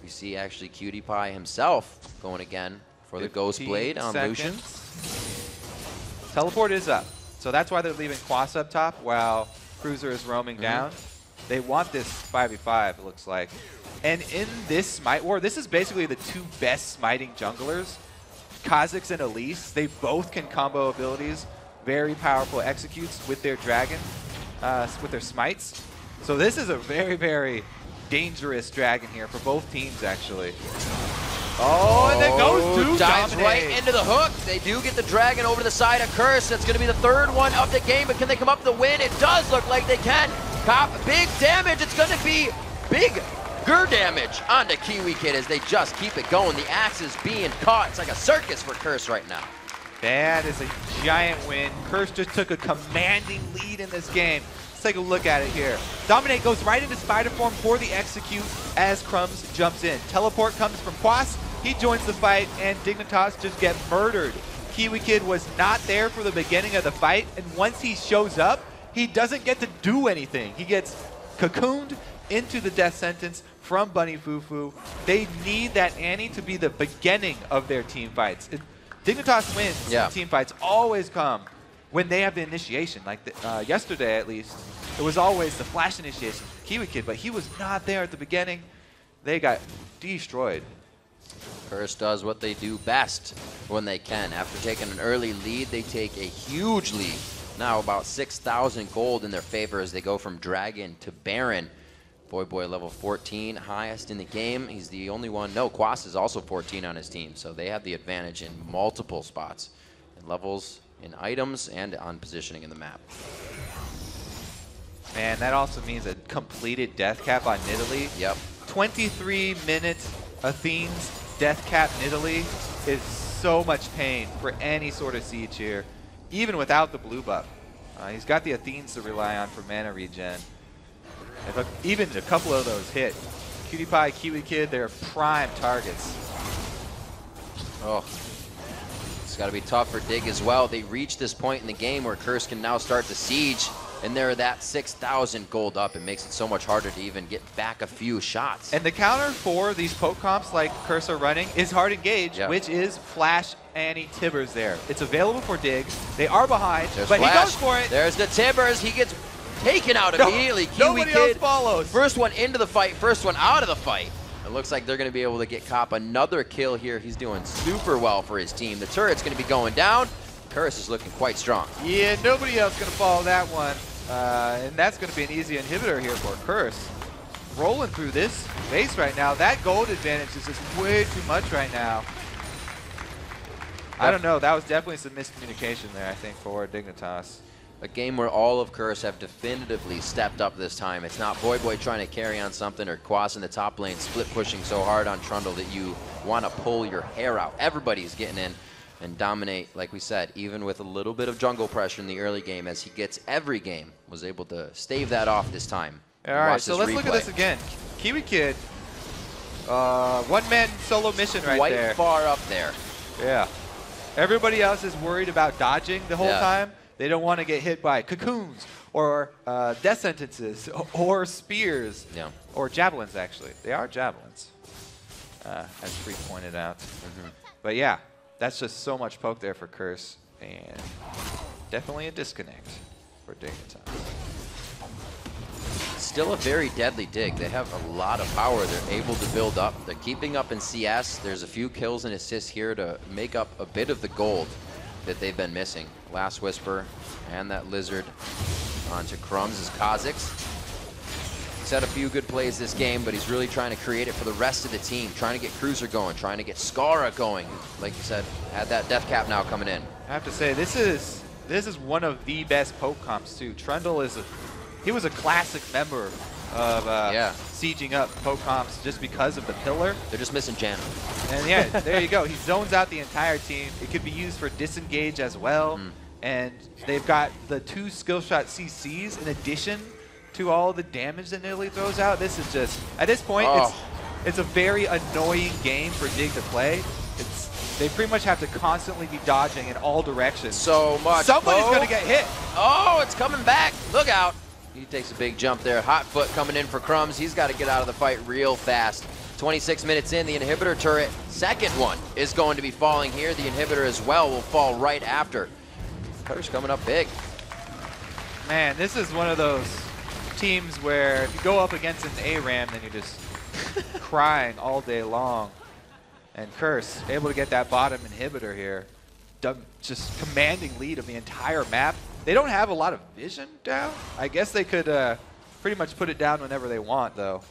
We see actually Cutie Pie himself going again for the Ghost Blade on Lucian. Teleport is up. So that's why they're leaving Quas up top while Cruiser is roaming down. They want this 5v5, it looks like. And in this Smite War, this is basically the two best smiting junglers. Kha'Zix and Elise, they both can combo abilities. Very powerful executes with their dragon, with their smites. So this is a very, very dangerous dragon here for both teams, actually. Oh, and then goes to dives dominate. right into the hook. They do get the dragon over to the side of Curse. That's going to be the third one of the game, but can they come up to the win? It does look like they can. Cop, big damage. It's going to be bigger damage onto Kiwi Kid as they just keep it going. The axe is being caught. It's like a circus for Curse right now. That is a giant win. Curse just took a commanding lead in this game. Let's take a look at it here. Dominate goes right into Spider form for the execute as Crumbs jumps in. Teleport comes from Quas. He joins the fight, and Dignitas just get murdered. Kiwi Kid was not there for the beginning of the fight, and once he shows up, he doesn't get to do anything. He gets cocooned into the death sentence from Bunny Fufu. They need that Annie to be the beginning of their team fights. Dignitas wins in team fights always come when they have the initiation. Like yesterday, at least, it was always the flash initiation for Kiwi Kid, but he was not there at the beginning. They got destroyed. Curse does what they do best when they can. After taking an early lead, they take a huge lead. Now about 6,000 gold in their favor as they go from Dragon to Baron. Voyboy level 14, highest in the game. He's the only one. No, Quas is also 14 on his team, so they have the advantage in multiple spots. In levels, in items, and on positioning in the map. And that also means a completed death cap on Nidalee. Yep. 23 minutes Athene's death cap Nidalee is so much pain for any sort of siege here, even without the blue buff. He's got the Athenes to rely on for mana regen. If even a couple of those hit, Cutie Pie, Kiwi Kid, they're prime targets. Oh, it's got to be tough for Dig as well. They reach this point in the game where Curse can now start the siege, and they're that 6,000 gold up. It makes it so much harder to even get back a few shots. And the counter for these poke comps like Curse are running is hard engage, which is Flash Annie Tibbers there. It's available for Dig. They are behind, There's but Flash. he goes for it. There's the Tibbers. He gets taken out immediately. Kiwi Nobody Kid, else follows. first one into the fight, first one out of the fight. It looks like they're going to be able to get Cop another kill here. He's doing super well for his team. The turret's going to be going down. Curse is looking quite strong. Yeah, nobody else going to follow that one. And that's going to be an easy inhibitor here for Curse. Rolling through this base right now. That gold advantage is just way too much right now. I don't know. That was definitely some miscommunication there, I think, for Dignitas. A game where all of Curse have definitively stepped up this time. It's not Boy trying to carry on something or Quas in the top lane split pushing so hard on Trundle that you want to pull your hair out. Everybody's getting in and dominate, like we said, even with a little bit of jungle pressure in the early game, as he gets every game, was able to stave that off this time. All right, so let's look at this again. Kiwi Kid, one-man solo mission right there. Quite far up there. Yeah. Everybody else is worried about dodging the whole time. They don't want to get hit by cocoons or death sentences or spears or javelins, actually. They are javelins, as Free pointed out. But yeah, that's just so much poke there for Curse, and definitely a disconnect for Dignitas. Still a very deadly dig. They have a lot of power. They're able to build up. They're keeping up in CS. There's a few kills and assists here to make up a bit of the gold that they've been missing. Last Whisper and that Lizard onto Crumbs as Kha'Zix. He's had a few good plays this game, but he's really trying to create it for the rest of the team, trying to get Cruiser going, trying to get Skara going. Like you said, had that Death Cap now coming in. I have to say, this is one of the best poke comps too. Trundle he was a classic member of sieging up poke comps just because of the pillar. They're just missing Jana. And yeah, there you go. He zones out the entire team. It could be used for disengage as well. And they've got the 2 skill shot CCs in addition to all the damage that Nidalee throws out. This is just, at this point, it's a very annoying game for Dig to play. They pretty much have to constantly be dodging in all directions. So much. Somebody's going to get hit. Oh, it's coming back. Look out. He takes a big jump there. Hot foot coming in for Crumbs. He's got to get out of the fight real fast. 26 minutes in, the inhibitor turret, second one, is going to be falling here. The inhibitor as well will fall right after. Curse coming up big. Man, this is one of those teams where if you go up against an ARAM, then you're just crying all day long. And Curse able to get that bottom inhibitor here. Just commanding lead of the entire map. They don't have a lot of vision down. I guess they could pretty much put it down whenever they want, though.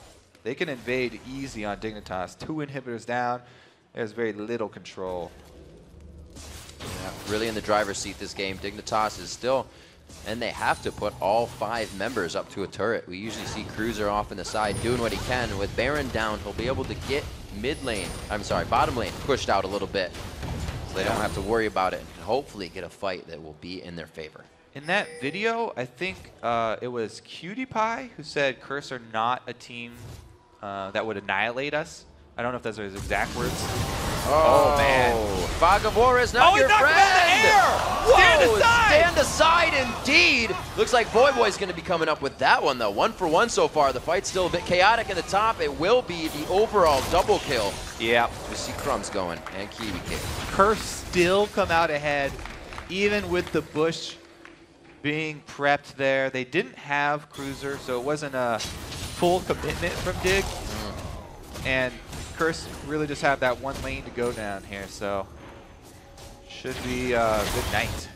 They can invade easy on Dignitas. 2 inhibitors down. There's very little control. Yeah, really in the driver's seat this game. Dignitas is still, and they have to put all 5 members up to a turret. We usually see Cruiser off in the side doing what he can. With Baron down, he'll be able to get bottom lane pushed out a little bit. So they don't have to worry about it and hopefully get a fight that will be in their favor. In that video, I think it was Cutie Pie who said Curse are not a team that would annihilate us. I don't know if those are his exact words. Oh man. Fog of War is not your friend! Whoa, stand aside! Stand aside indeed! Looks like Boy's going to be coming up with that one though. 1 for 1 so far. The fight's still a bit chaotic in the top. It will be the overall double kill. Yeah. We see Crumbs going and Kiwi Kid. Curse still come out ahead, even with the bush being prepped there. They didn't have Cruiser, so it wasn't a full commitment from Dig. And Curse really just have that one lane to go down here, so should be a good night.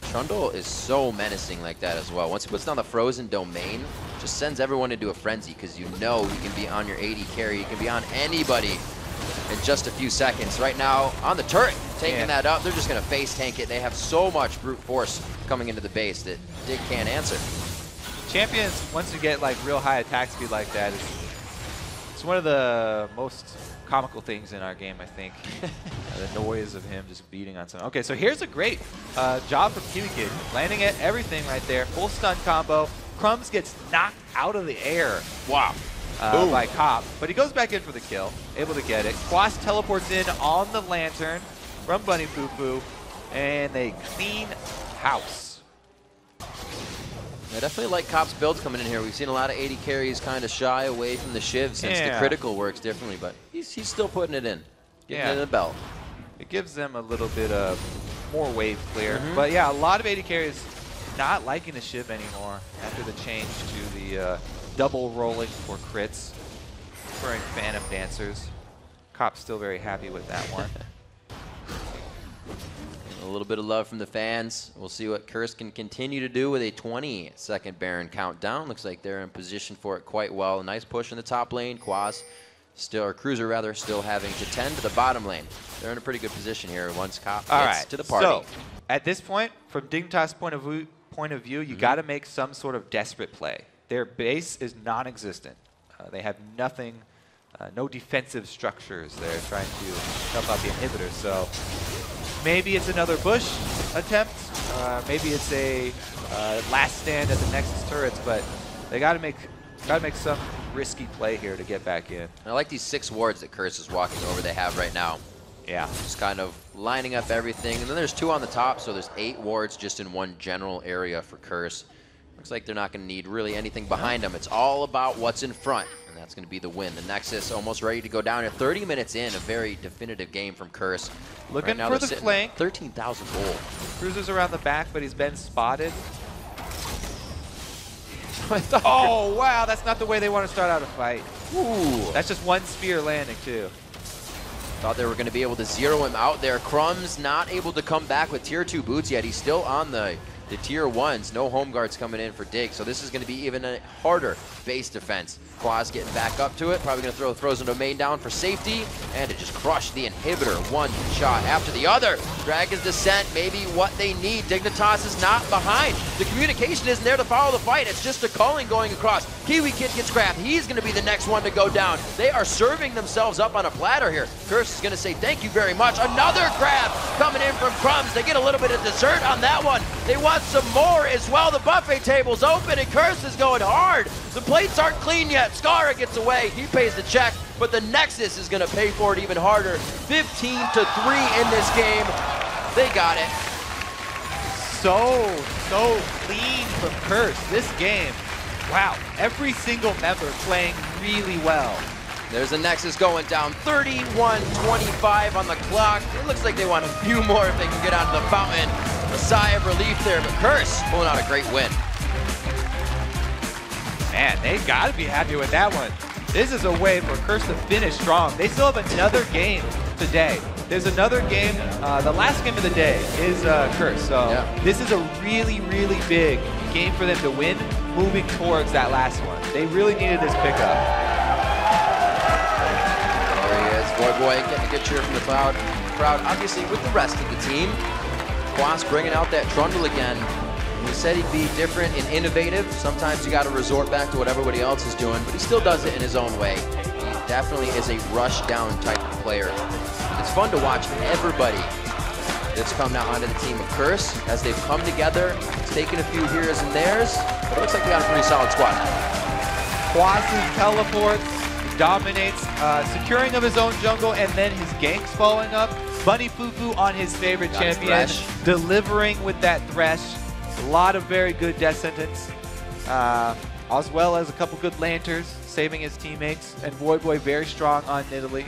Trundle is so menacing like that as well. Once he puts down the frozen domain, just sends everyone into a frenzy because you know he can be on your AD carry, he can be on anybody in just a few seconds. Right now, on the turret, taking that up, they're just going to face tank it. They have so much brute force coming into the base that Dig can't answer. Champions, once you get like real high attack speed like that, it's one of the most comical things in our game, I think. The noise of him just beating on someone. Okay, so here's a great job from Kiwi Kid, landing at everything right there. Full stun combo. Crumbs gets knocked out of the air. Wow. By Cop, but he goes back in for the kill, able to get it. Quas teleports in on the lantern from Bunny Foo Foo, and they clean house. I definitely like Cop's builds coming in here. We've seen a lot of 80 carries kind of shy away from the Shiv since the critical works differently, but he's still putting it in, getting it in the belt. It gives them a little bit of more wave clear, but yeah, a lot of 80 carries not liking the Shiv anymore after the change to the double rolling for crits. Preferring Phantom Dancers. Cop's still very happy with that one. A little bit of love from the fans. We'll see what Curse can continue to do with a 20-second Baron countdown. Looks like they're in position for it quite well. A nice push in the top lane. Quaz, or Cruiser rather, still having to tend to the bottom lane. They're in a pretty good position here once Cop gets to the party. So, at this point, from Dignitas' point of view, you got to make some sort of desperate play. Their base is non-existent. They have nothing, no defensive structures. They're trying to help out the inhibitor. So maybe it's another Bush attempt. Maybe it's a last stand at the Nexus turrets. But they got to make some risky play here to get back in. I like these 6 wards that Curse is walking over. They have right now. Yeah. Just kind of lining up everything. And then there's 2 on the top, so there's 8 wards just in one general area for Curse. Looks like they're not going to need really anything behind them. It's all about what's in front, and that's going to be the win. The Nexus almost ready to go down here. 30 minutes in, a very definitive game from Curse. Looking right now, for the flank. 13,000 gold. Cruiser's around the back, but he's been spotted. Oh, wow, that's not the way they want to start out a fight. Ooh. That's just one spear landing, too. Thought they were going to be able to zero him out there. Crumbs not able to come back with tier 2 boots yet. He's still on the tier 1s. No home guards coming in for Dig, so this is going to be even a harder base defense. Quaz getting back up to it. Probably going to throw Frozen Domain down for safety, and to just crush the inhibitor. One shot after the other. Dragon's Descent, maybe what they need. Dignitas is not behind. The communication isn't there to follow the fight. It's just a culling going across. Kiwi Kid gets grabbed. He's going to be the next one to go down. They are serving themselves up on a platter here. Curse is going to say thank you very much. Another grab coming in from Crumbs. They get a little bit of dessert on that one. They want some more as well. The buffet table's open, and Curse is going hard. The plates aren't clean yet. Skara gets away. He pays the check, but the Nexus is going to pay for it even harder. 15-3 in this game. They got it. So clean from Curse this game. Wow, every single member playing really well. There's a Nexus going down. 31-25 on the clock. It looks like they want a few more if they can get out of the fountain. A sigh of relief there, but Curse pulling out a great win. Man, they got to be happy with that one. This is a way for Curse to finish strong. They still have another game today. There's another game. The last game of the day is Curse. So this is a really, really big game for them to win, moving towards that last one. They really needed this pickup. There he is, Boy getting a good cheer from the crowd. Obviously with the rest of the team. Quas bringing out that Trundle again. We said he'd be different and innovative. Sometimes you got to resort back to what everybody else is doing, but he still does it in his own way. He definitely is a rush-down type of player. It's fun to watch everybody that's come now onto the team of Curse as they've come together. It's taken a few here's and there's, but it looks like they got a pretty solid squad. Quas's teleports, dominates, securing of his own jungle, and then his ganks following up. Bunny Fufu on his favorite champion, delivering with that Thresh. A lot of very good death sentence, as well as a couple good lanterns, saving his teammates. And Void very strong on Nidalee,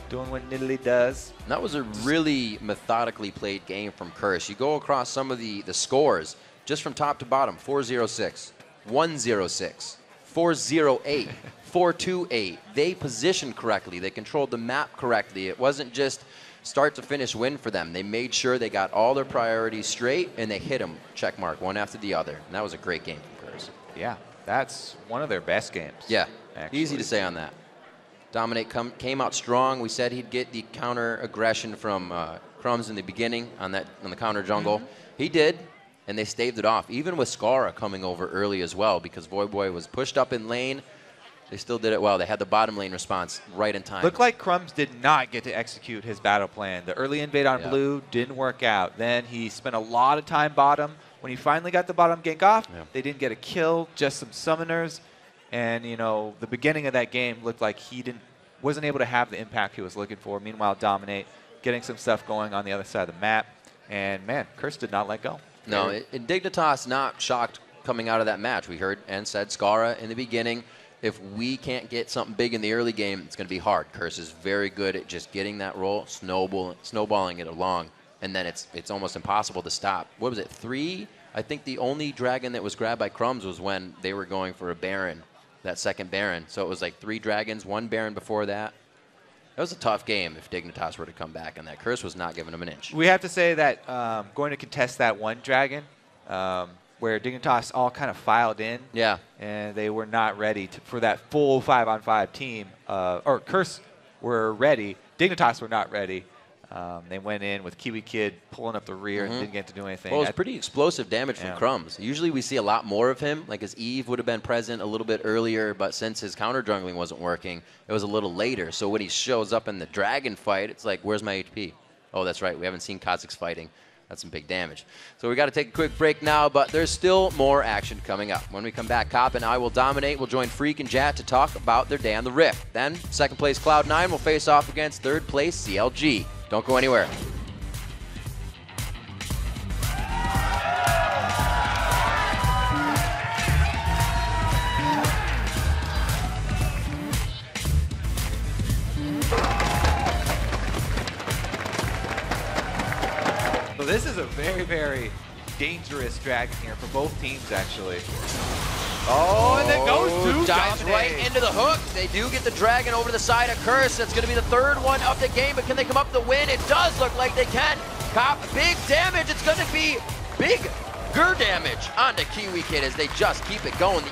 doing what Nidalee does. And that was a really methodically played game from Curse. You go across some of the scores, just from top to bottom, 406, 106, 408, 428. They positioned correctly. They controlled the map correctly. It wasn't just start to finish win for them. They made sure they got all their priorities straight, and they hit them, check mark, one after the other. And that was a great game from Curse. Yeah, that's one of their best games. Yeah, actually. Easy to say on that. Dominate came out strong. We said he'd get the counter aggression from Crumbs in the beginning on the counter jungle. He did, and they staved it off. Even with Skara coming over early as well, because Void was pushed up in lane. They still did it well. They had the bottom lane response right in time. Looked like Crumbs did not get to execute his battle plan. The early invade on blue didn't work out. Then he spent a lot of time bottom. When he finally got the bottom gank off, they didn't get a kill, just some summoners. And, you know, the beginning of that game looked like he wasn't able to have the impact he was looking for. Meanwhile, Dominate getting some stuff going on the other side of the map. And, man, Curse did not let go. No, Dignitas not shocked coming out of that match. We heard and said Skara in the beginning. If we can't get something big in the early game, it's going to be hard. Curse is very good at just getting that roll, snowballing it along, and then it's almost impossible to stop. What was it, 3? I I think the only dragon that was grabbed by Crumbs was when they were going for a Baron, that second Baron. So it was like 3 dragons, 1 Baron before that. That was a tough game if Dignitas were to come back, and that Curse was not giving them an inch. We have to say that going to contest that 1 dragon, where Dignitas all kind of filed in. Yeah. And they were not ready for that full 5-on-5 team. Or Curse were ready. Dignitas were not ready. They went in with Kiwi Kid pulling up the rear and didn't get to do anything. Well, it was pretty explosive damage from Crumbs. Usually we see a lot more of him, like his Eve would have been present a little bit earlier, but since his counter jungling wasn't working, it was a little later. So when he shows up in the dragon fight, it's like, where's my HP? Oh, that's right, we haven't seen Kazakhs fighting. That's some big damage. So we got to take a quick break now, but there's still more action coming up. When we come back, Cop and I will dominate. We'll join Freak and Jat to talk about their day on the Rift. Then, second place Cloud9 will face off against third place CLG. Don't go anywhere. So this is a very, very dangerous dragon here for both teams, actually. Oh, and then goes to dives right into the hook. They do get the dragon over the side of Curse. That's going to be the 3rd one of the game, but can they come up the win? It does look like they can. Cop, big damage. It's going to be bigger damage onto Kiwi Kid as they just keep it going.